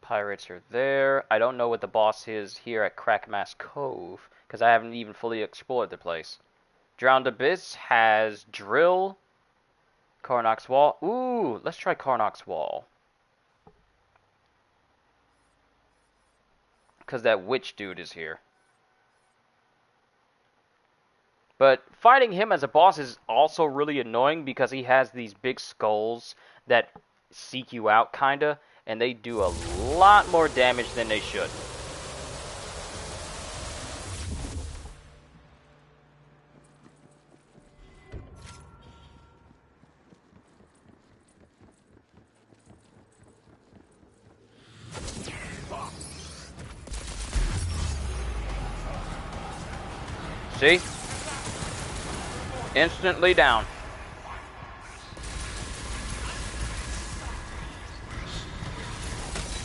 Pirates are there. I don't know what the boss is here at Crackmass Cove, because I haven't even fully explored the place. Drowned Abyss has Drill. Karnak's Wall. Ooh, let's try Karnak's Wall. Because that witch dude is here. But fighting him as a boss is also really annoying because he has these big skulls that seek you out, kinda, and they do a lot more damage than they should. See? Instantly down.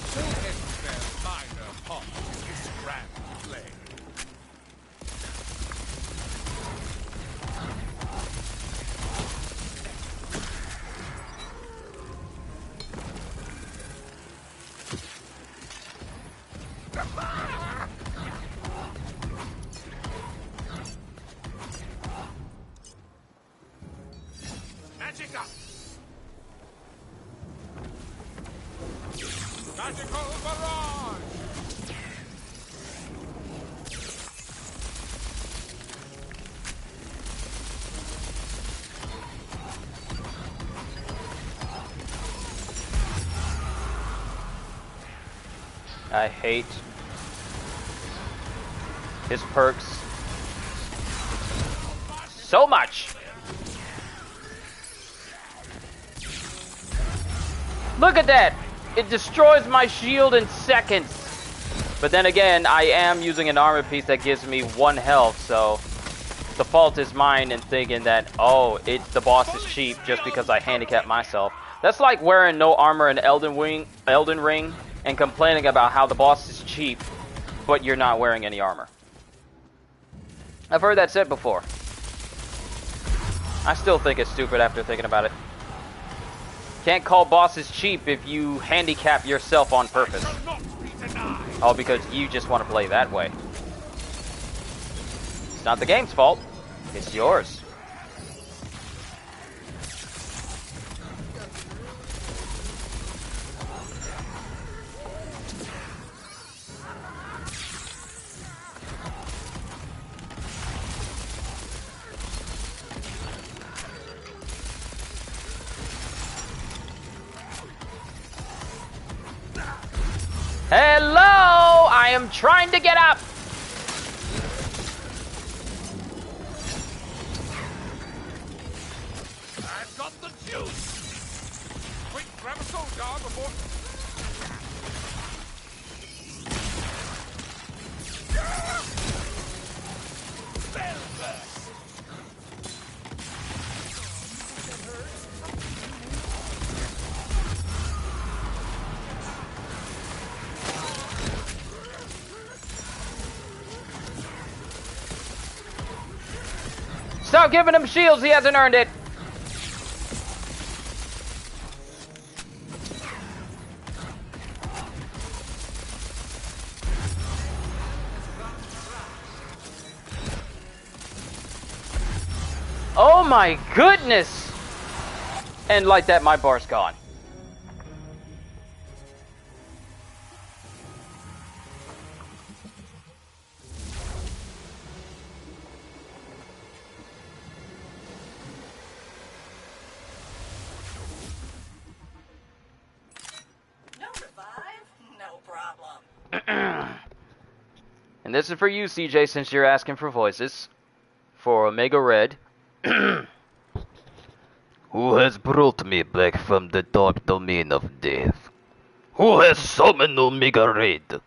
So ends their minor part in this grand play. magic up! Magical barrage! I hate his perks so much. Look at that! It destroys my shield in seconds. But then again, I am using an armor piece that gives me 1 health, so the fault is mine in thinking that, oh, the boss is cheap just because I handicap myself. That's like wearing no armor in Elden Ring and complaining about how the boss is cheap, but you're not wearing any armor. I've heard that said before. I still think it's stupid after thinking about it. Can't call bosses cheap if you handicap yourself on purpose. All because you just want to play that way. It's not the game's fault. It's yours. Hello! I am trying to get up! I've got the juice! Quick, grab a soul jar before... Spell burst! Stop giving him shields, he hasn't earned it! Oh my goodness! And like that, my bar's gone. And this is for you, CJ, since you're asking for voices. For Omega Red. Who has brought me back from the dark domain of death? Who has summoned Omega Red?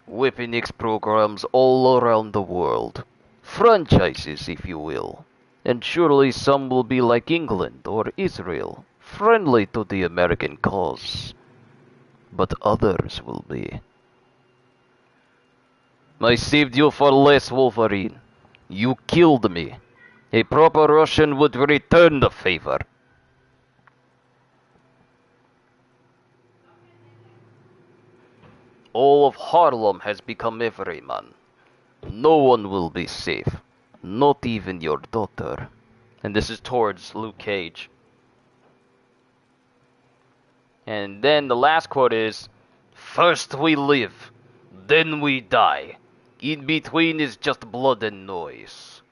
Weapon X programs all around the world. Franchises, if you will. And surely some will be like England or Israel, friendly to the American cause. But others will be. I saved you for less, Wolverine. You killed me. A proper Russian would return the favor. All of Harlem has become everyman. No one will be safe. Not even your daughter. And this is towards Luke Cage. And then the last quote is, "First we live, then we die. In between is just blood and noise."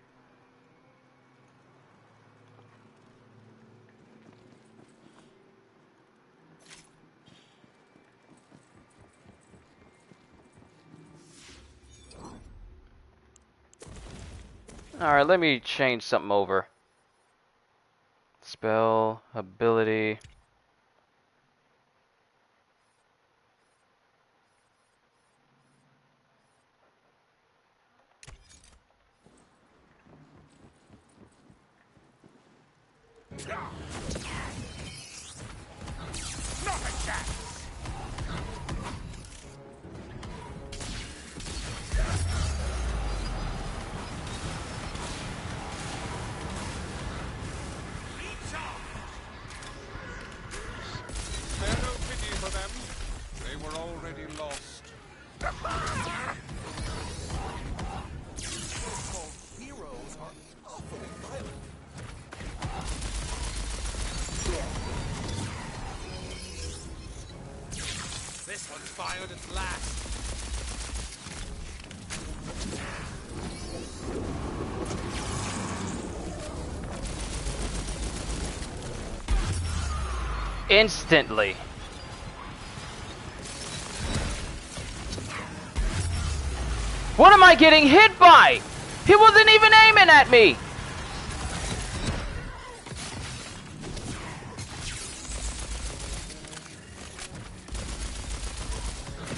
Alright, let me change something over. Spell, ability. Not a chance! Spare no pity for them. They were already lost. So-called heroes are awfully violent. fired at last. Instantly. What am I getting hit by? He wasn't even aiming at me.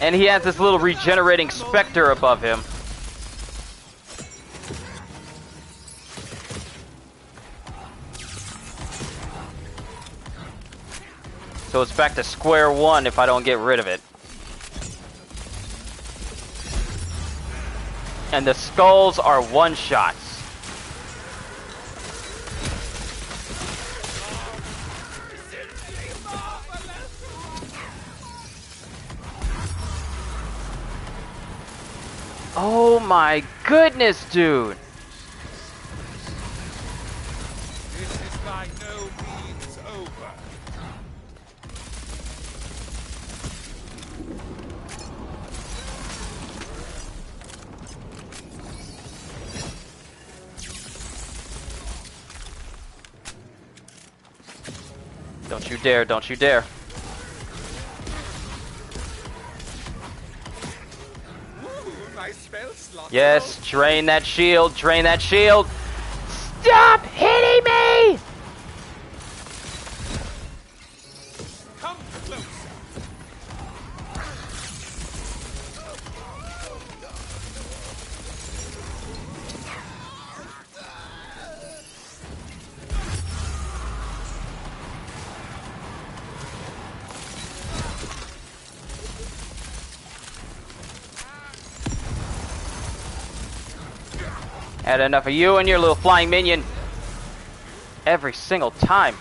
And he has this little regenerating specter above him. So it's back to square one if I don't get rid of it. And the skulls are one-shots. Oh my goodness, dude! This is by no means over. Don't you dare, don't you dare. Ooh, my spell slot. Yes, drain that shield, drain that shield! Stop hitting me! Come closer. Had enough of you and your little flying minion. Every single time.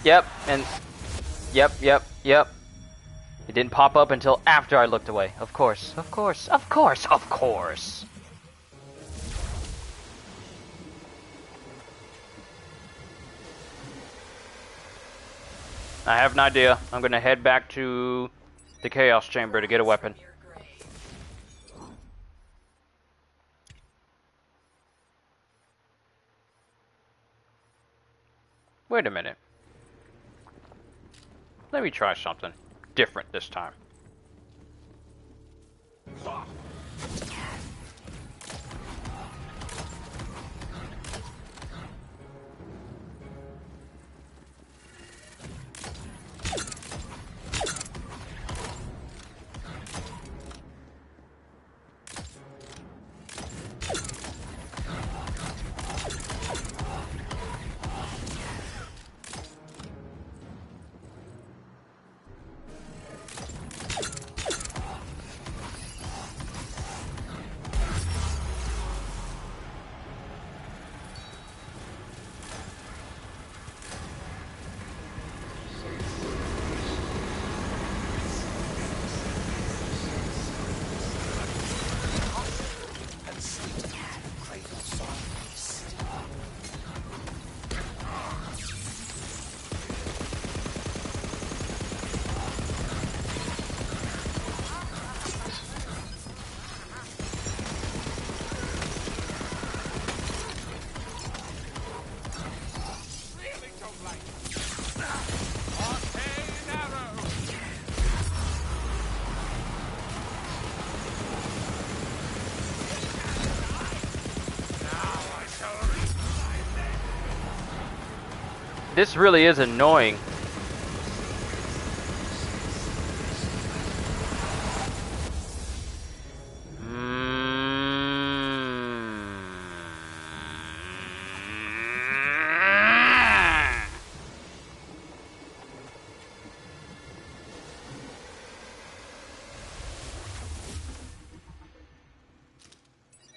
Yep, and... Yep. It didn't pop up until after I looked away. Of course. I have an idea. I'm gonna head back to the Chaos Chamber to get a weapon. Wait a minute. Let me try something different this time. This really is annoying.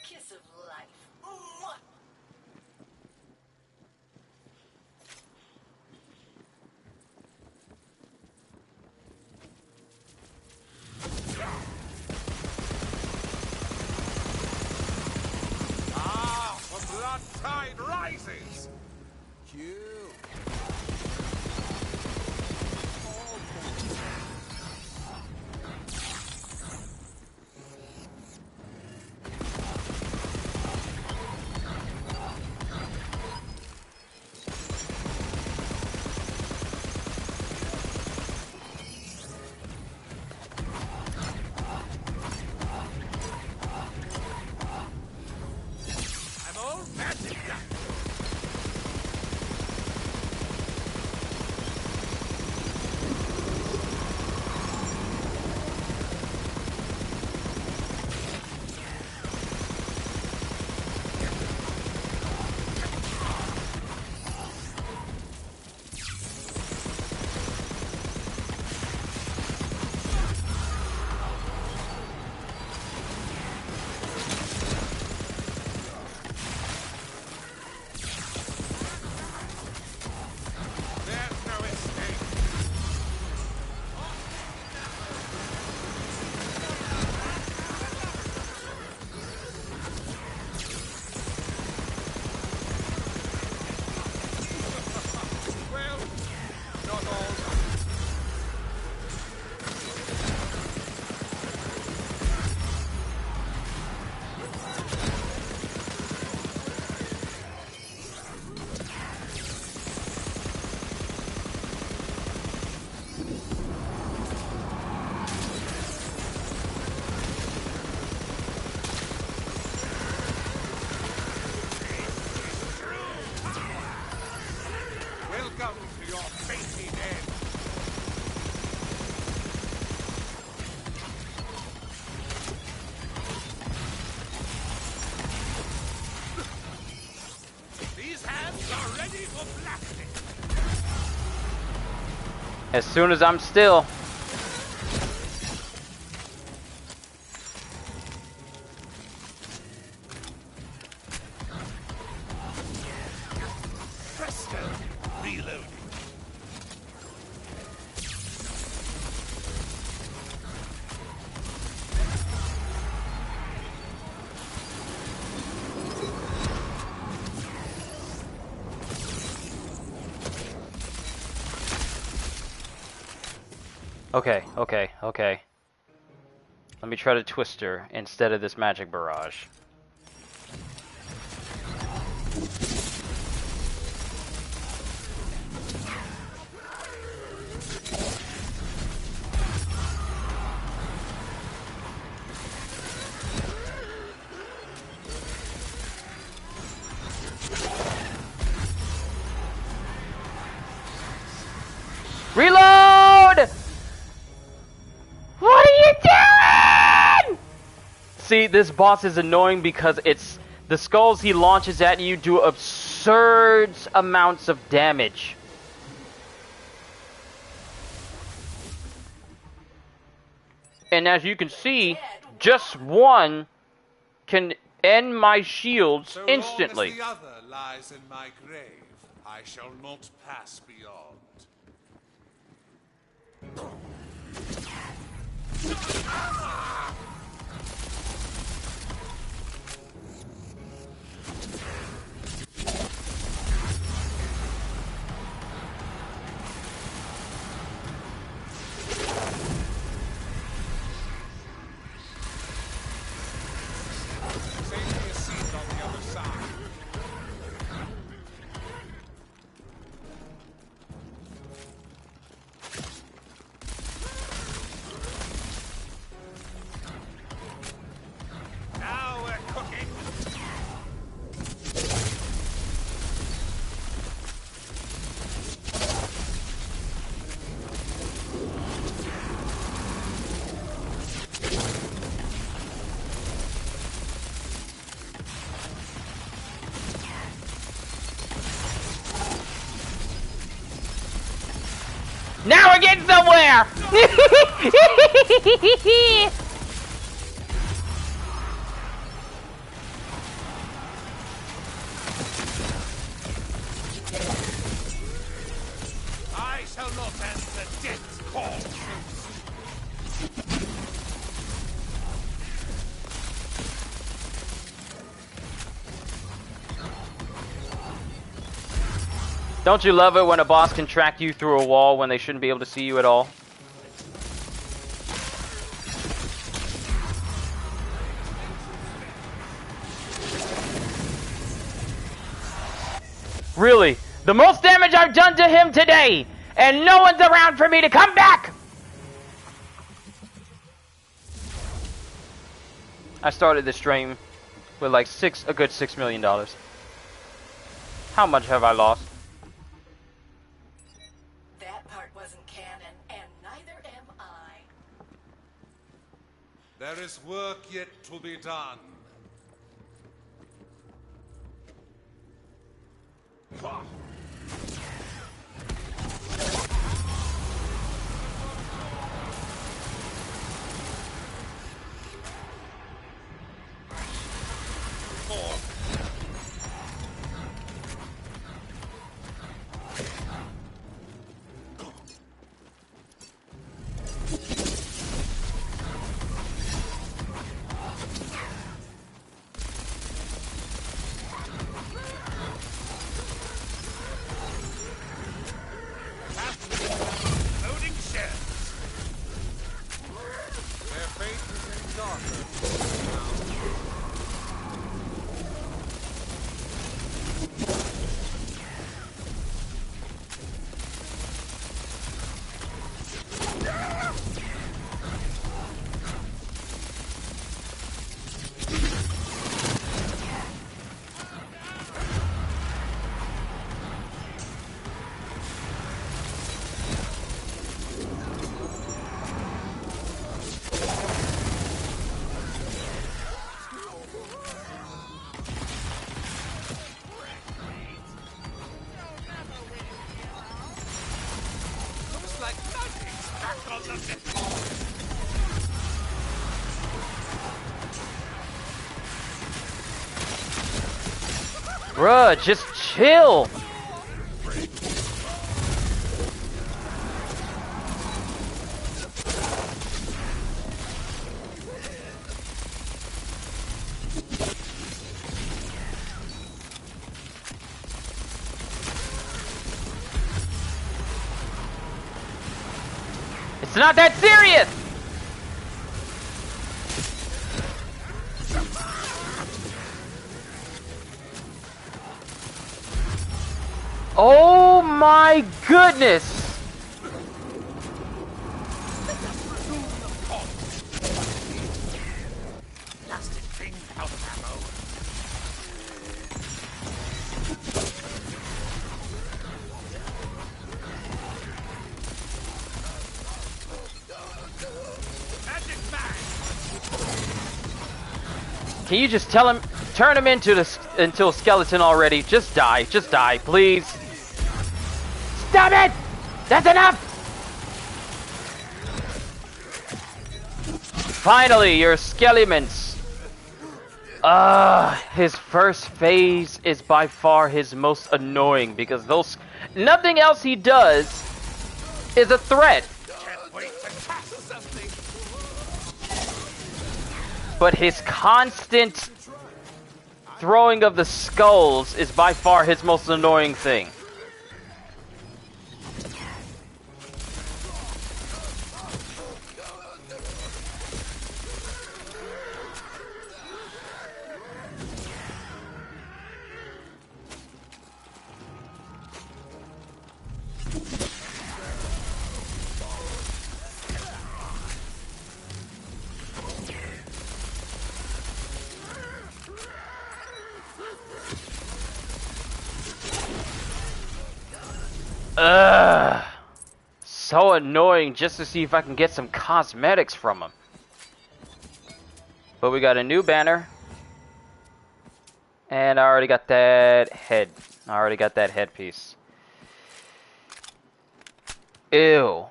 Kiss of life. Mwah! Ah, the blood tide rises. Q. As soon as I'm still. Presto! Reloading. Okay. Let me try to Twister instead of this magic barrage. Reload! What are you doing? See, this boss is annoying because it's the skulls he launches at you do absurd amounts of damage. And as you can see, just one can end my shields instantly. So long as the other lies in my grave, I shall not pass beyond. Save me a seat on the other side. Now we're cooking. Now we're getting somewhere! I shall not answer death's call so soon. Don't you love it when a boss can track you through a wall when they shouldn't be able to see you at all? Really? The most damage I've done to him today! And no one's around for me to come back! I started this stream with like a good $6 million. How much have I lost? That part wasn't canon, and neither am I. There is work yet to be done. Loading shells. Their fate is in darker. Bruh, just chill. It's not that serious! Oh my goodness! Plastic thing out of ammo. Magic bag. Can you just tell him, turn him into a skeleton already? Just die, please. Stop it! That's enough! Finally, your skeletons. His first phase is by far his most annoying because nothing else he does is a threat. Can't wait to cast something. But his constant throwing of the skulls is by far his most annoying thing. So annoying just to see if I can get some cosmetics from him. But we got a new banner. And I already got that head. I already got that headpiece. Ew.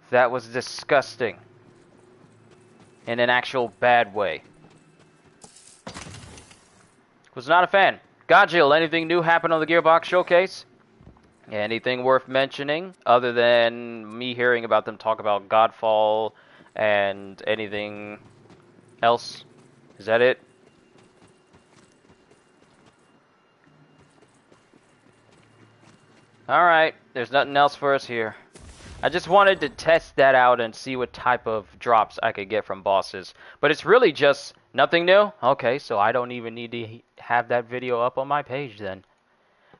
That was disgusting. In an actual bad way. Was not a fan. Godjill, anything new happen on the Gearbox Showcase? Anything worth mentioning other than me hearing about them talk about Godfall and anything else? Is that it? Alright, there's nothing else for us here. I just wanted to test that out and see what type of drops I could get from bosses. But it's really just nothing new? Okay, so I don't even need to have that video up on my page then.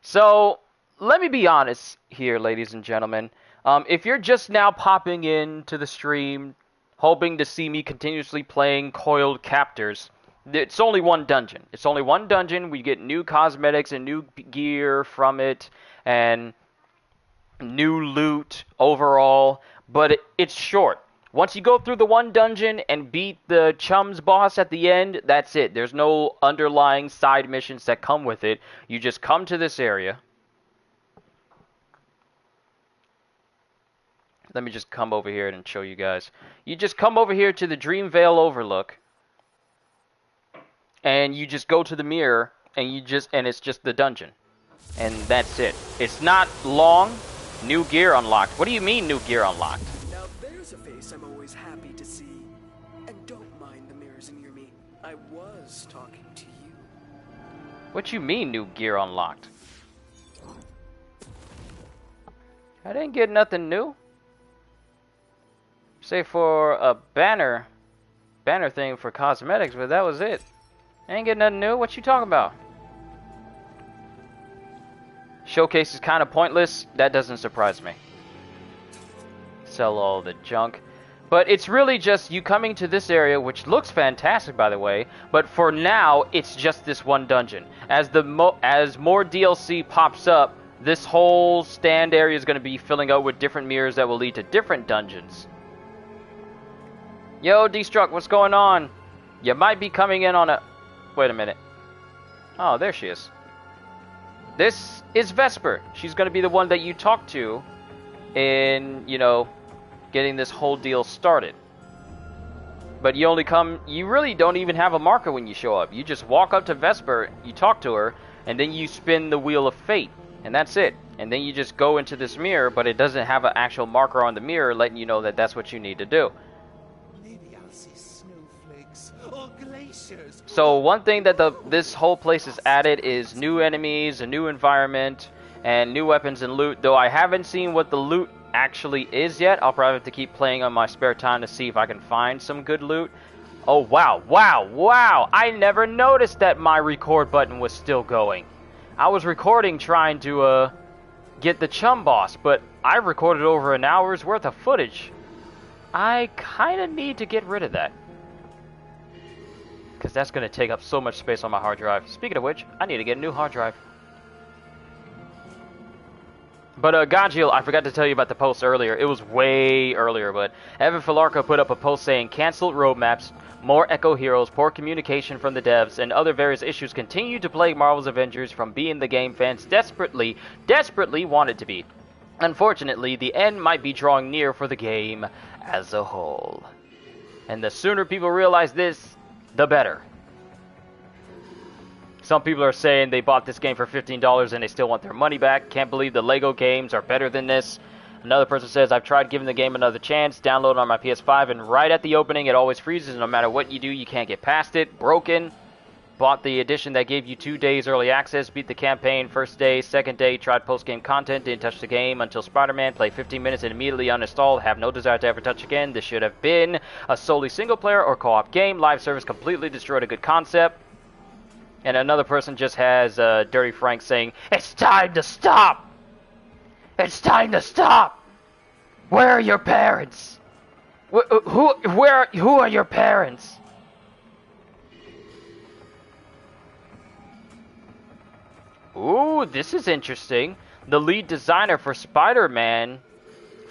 So, let me be honest here, ladies and gentlemen. If you're just now popping into the stream, hoping to see me continuously playing Coiled Captors, it's only one dungeon. It's only one dungeon. We get new cosmetics and new gear from it, and new loot overall, but it's short. Once you go through the one dungeon and beat the Chums boss at the end, that's it. There's no underlying side missions that come with it. You just come to this area. Let me just come over here and show you guys. You just come over here to the Dreamvale Overlook. And you just go to the mirror and it's just the dungeon. And that's it. It's not long. New gear unlocked. What do you mean new gear unlocked? Now there's a face I'm always happy to see. And don't mind the mirrors near me. I was talking to you. What you mean new gear unlocked? I didn't get nothing new. Say for a banner thing for cosmetics, but that was it. I ain't get nothing new. What you talking about? Showcase is kind of pointless. That doesn't surprise me. Sell all the junk. But it's really just you coming to this area, which looks fantastic, by the way. But for now, it's just this one dungeon. As more DLC pops up, this whole stand area is going to be filling out with different mirrors that will lead to different dungeons. Yo, Destruct, what's going on? You might be coming in on a... Wait a minute. Oh, there she is. This is Vesper. She's going to be the one that you talk to in, you know, getting this whole deal started. But you really don't even have a marker when you show up. You just walk up to Vesper, you talk to her, and then you spin the Wheel of Fate, and that's it. And then you just go into this mirror, but it doesn't have an actual marker on the mirror letting you know that that's what you need to do. Maybe I'll see snowflakes or glaciers. So one thing that this whole place has added is new enemies, a new environment, and new weapons and loot. Though I haven't seen what the loot actually is yet. I'll probably have to keep playing on my spare time to see if I can find some good loot. Oh, wow. I never noticed that my record button was still going. I was recording trying to get the chum boss, but I recorded over an hour's worth of footage. I kind of need to get rid of that, because that's going to take up so much space on my hard drive. Speaking of which, I need to get a new hard drive. But Gajil, I forgot to tell you about the post earlier. It was way earlier, but Evan Filarco put up a post saying, canceled roadmaps, more Echo Heroes, poor communication from the devs, and other various issues continue to plague Marvel's Avengers from being the game fans desperately wanted to be. Unfortunately, the end might be drawing near for the game as a whole. And the sooner people realize this, the better. Some people are saying they bought this game for $15 and they still want their money back. Can't believe the Lego games are better than this. Another person says, I've tried giving the game another chance, download on my PS5, and right at the opening it always freezes. No matter what you do, you can't get past it. Broken. Bought the edition that gave you 2 days early access, beat the campaign first day, second day, tried post-game content, didn't touch the game until Spider-Man, played 15 minutes and immediately uninstalled, have no desire to ever touch again. This should have been a solely single-player or co-op game. Live service completely destroyed a good concept. And another person just has Dirty Frank saying, it's time to stop! It's time to stop! Where are your parents? Who are your parents? Ooh, this is interesting. The lead designer for Spider-Man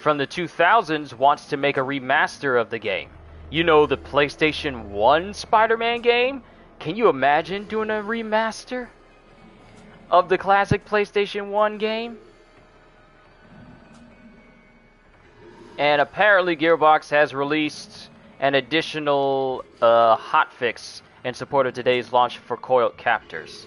from the 2000s wants to make a remaster of the game. You know, the PlayStation 1 Spider-Man game? Can you imagine doing a remaster of the classic PlayStation 1 game? And apparently Gearbox has released an additional hotfix in support of today's launch for Coiled Captors.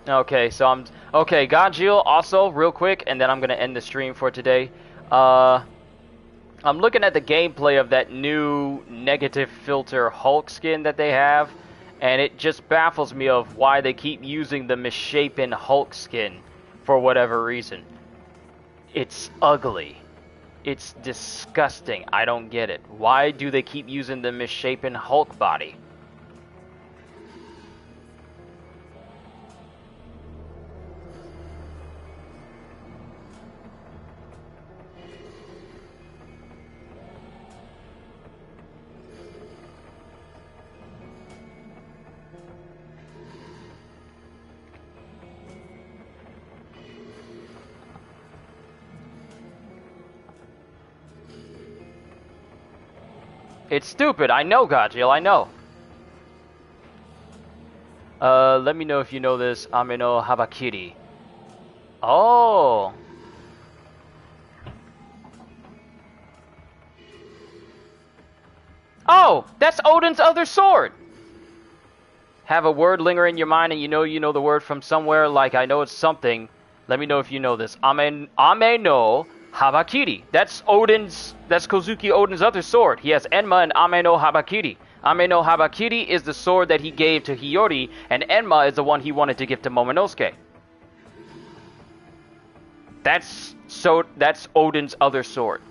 Okay, so okay, Gajil, also, real quick, and then I'm going to end the stream for today. I'm looking at the gameplay of that new negative filter Hulk skin that they have, and it just baffles me of why they keep using the misshapen Hulk skin for whatever reason. It's ugly. It's disgusting. I don't get it. Why do they keep using the misshapen Hulk body? It's stupid, I know, Gajil, I know. Let me know if you know this. Ameno Habakiri. Oh. Oh, that's Odin's other sword. Have a word linger in your mind and you know the word from somewhere, like I know it's something. Let me know if you know this. Ameno Habakiri. That's Kozuki Odin's other sword. He has Enma and Ameno Habakiri. Ameno Habakiri is the sword that he gave to Hiyori, and Enma is the one he wanted to give to Momonosuke. That's Odin's other sword.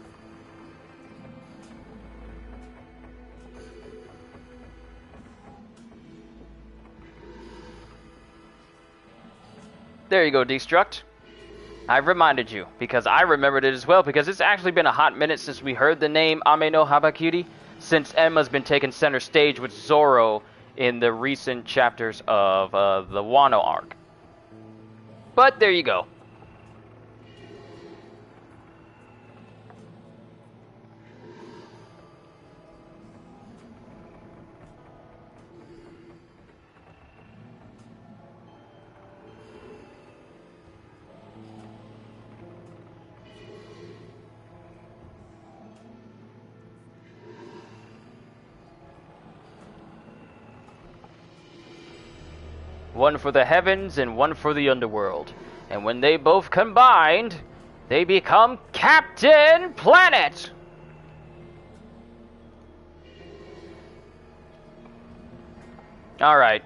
There you go, Destruct. I've reminded you, because I remembered it as well, because it's actually been a hot minute since we heard the name Ameno Habakiri, since Enma's been taking center stage with Zoro in the recent chapters of the Wano arc. But there you go. One for the heavens and one for the underworld. And when they both combined, they become Captain Planet! Alright.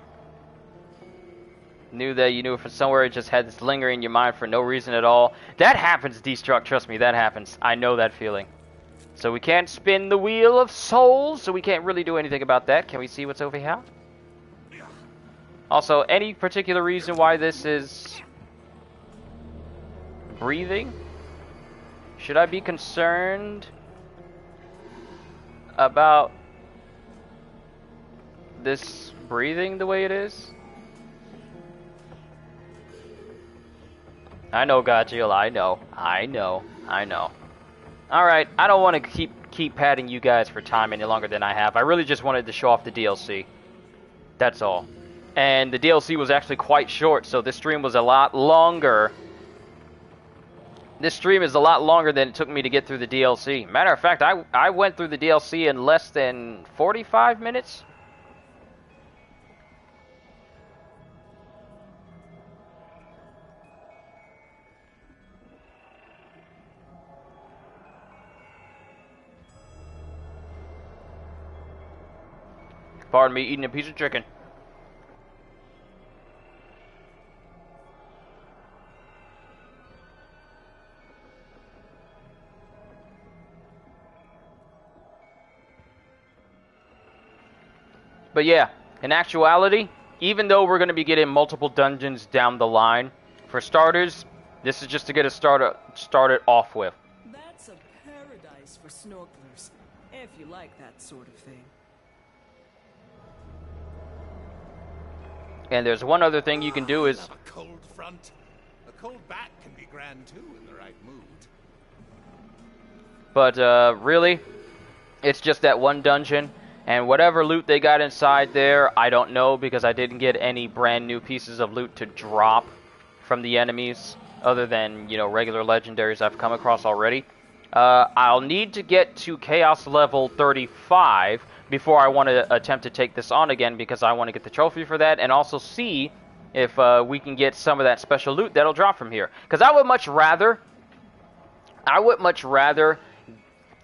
Knew that you knew it from somewhere, it just had this lingering in your mind for no reason at all. That happens, Destruct, trust me, that happens. I know that feeling. So we can't spin the wheel of souls, so we can't really do anything about that. Can we see what's over here? Also, any particular reason why this is breathing? Should I be concerned about this breathing the way it is? I know, Godzilla, I know. Alright, I don't want to keep padding you guys for time any longer than I have. I really just wanted to show off the DLC. That's all. And the DLC was actually quite short, so this stream was a lot longer. This stream is a lot longer than it took me to get through the DLC. Matter of fact, I went through the DLC in less than 45 minutes. Pardon me eating a piece of chicken. But yeah, in actuality, even though we're going to be getting multiple dungeons down the line, for starters, this is just to get us started off with. That's a paradise for snorkelers, if you like that sort of thing. And there's one other thing you can do is... A cold front. A cold back can be grand too in the right mood. But really, it's just that one dungeon. And whatever loot they got inside there, I don't know, because I didn't get any brand new pieces of loot to drop from the enemies, other than, you know, regular legendaries I've come across already. I'll need to get to Chaos level 35 before I want to attempt to take this on again, because I want to get the trophy for that, and also see if we can get some of that special loot that'll drop from here. Because I would much rather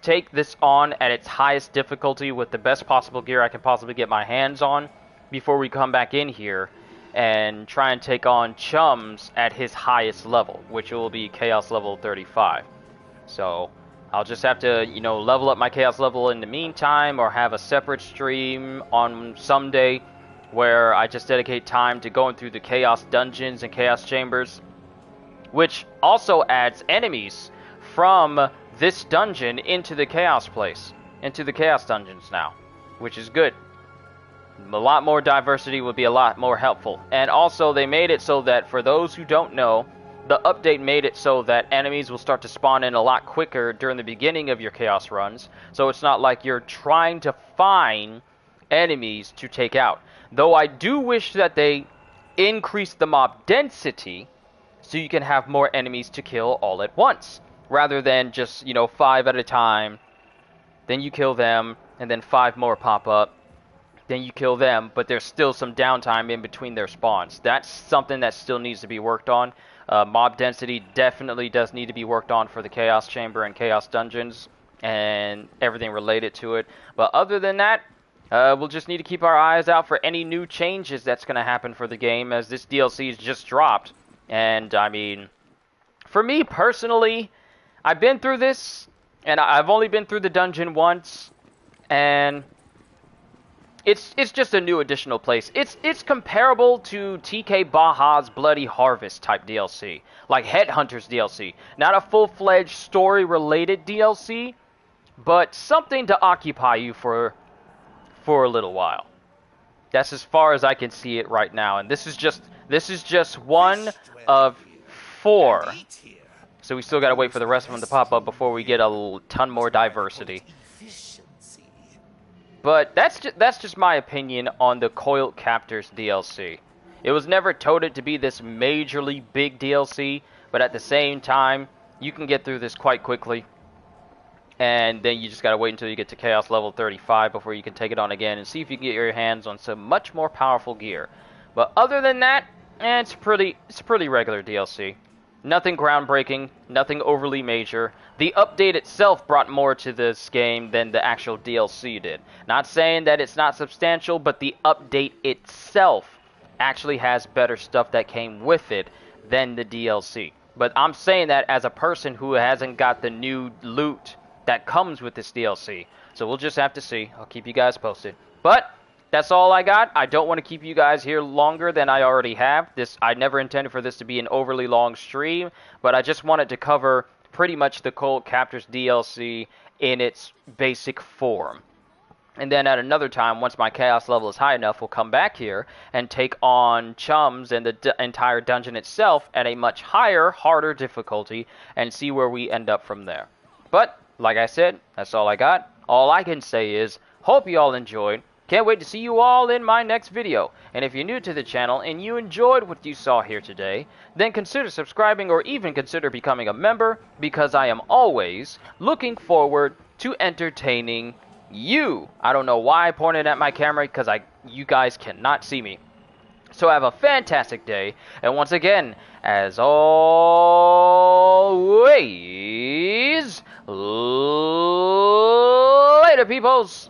take this on at its highest difficulty with the best possible gear I can possibly get my hands on before we come back in here and try and take on Chums at his highest level, which will be Chaos level 35. So I'll just have to, you know, level up my Chaos level in the meantime, or have a separate stream on some day where I just dedicate time to going through the Chaos dungeons and Chaos chambers, which also adds enemies from this dungeon into the Chaos place, into the Chaos dungeons now, which is good. A lot more diversity would be a lot more helpful. And also they made it so that, for those who don't know, the update made it so that enemies will start to spawn in a lot quicker during the beginning of your Chaos runs, so it's not like you're trying to find enemies to take out. Though I do wish that they increase the mob density so you can have more enemies to kill all at once, rather than just, you know, 5 at a time, then you kill them, and then 5 more pop up, then you kill them, but there's still some downtime in between their spawns. That's something that still needs to be worked on. Mob density definitely does need to be worked on for the Chaos Chamber and Chaos Dungeons and everything related to it. But other than that, we'll just need to keep our eyes out for any new changes that's going to happen for the game, as this DLC is just dropped. And, I mean, for me personally, I've been through this, and I've only been through the dungeon once, and it's just a new additional place. It's comparable to TK Baja's Bloody Harvest type DLC, like Headhunters DLC. Not a full-fledged story-related DLC, but something to occupy you for a little while. That's as far as I can see it right now, and this is just one of 4. So we still gotta wait for the rest of them to pop up before we get a ton more diversity. But that's just my opinion on the Coiled Captors DLC. It was never touted to be this majorly big DLC, but at the same time, you can get through this quite quickly. And then you just gotta wait until you get to Chaos level 35 before you can take it on again and see if you can get your hands on some much more powerful gear. But other than that, it's pretty regular DLC. Nothing groundbreaking, nothing overly major. The update itself brought more to this game than the actual DLC did. Not saying that it's not substantial, but the update itself actually has better stuff that came with it than the DLC. But I'm saying that as a person who hasn't got the new loot that comes with this DLC. So we'll just have to see. I'll keep you guys posted. But that's all I got. I don't want to keep you guys here longer than I already have. I never intended for this to be an overly long stream, but I just wanted to cover pretty much the Coiled Captors DLC in its basic form. And then at another time, once my chaos level is high enough, we'll come back here and take on Chums and the entire dungeon itself at a much higher, harder difficulty and see where we end up from there. But, like I said, that's all I got. All I can say is, hope you all enjoyed. Can't wait to see you all in my next video. And if you're new to the channel and you enjoyed what you saw here today, then consider subscribing or even consider becoming a member, because I am always looking forward to entertaining you. I don't know why I pointed at my camera, because you guys cannot see me. So have a fantastic day, and once again, as always, later peoples!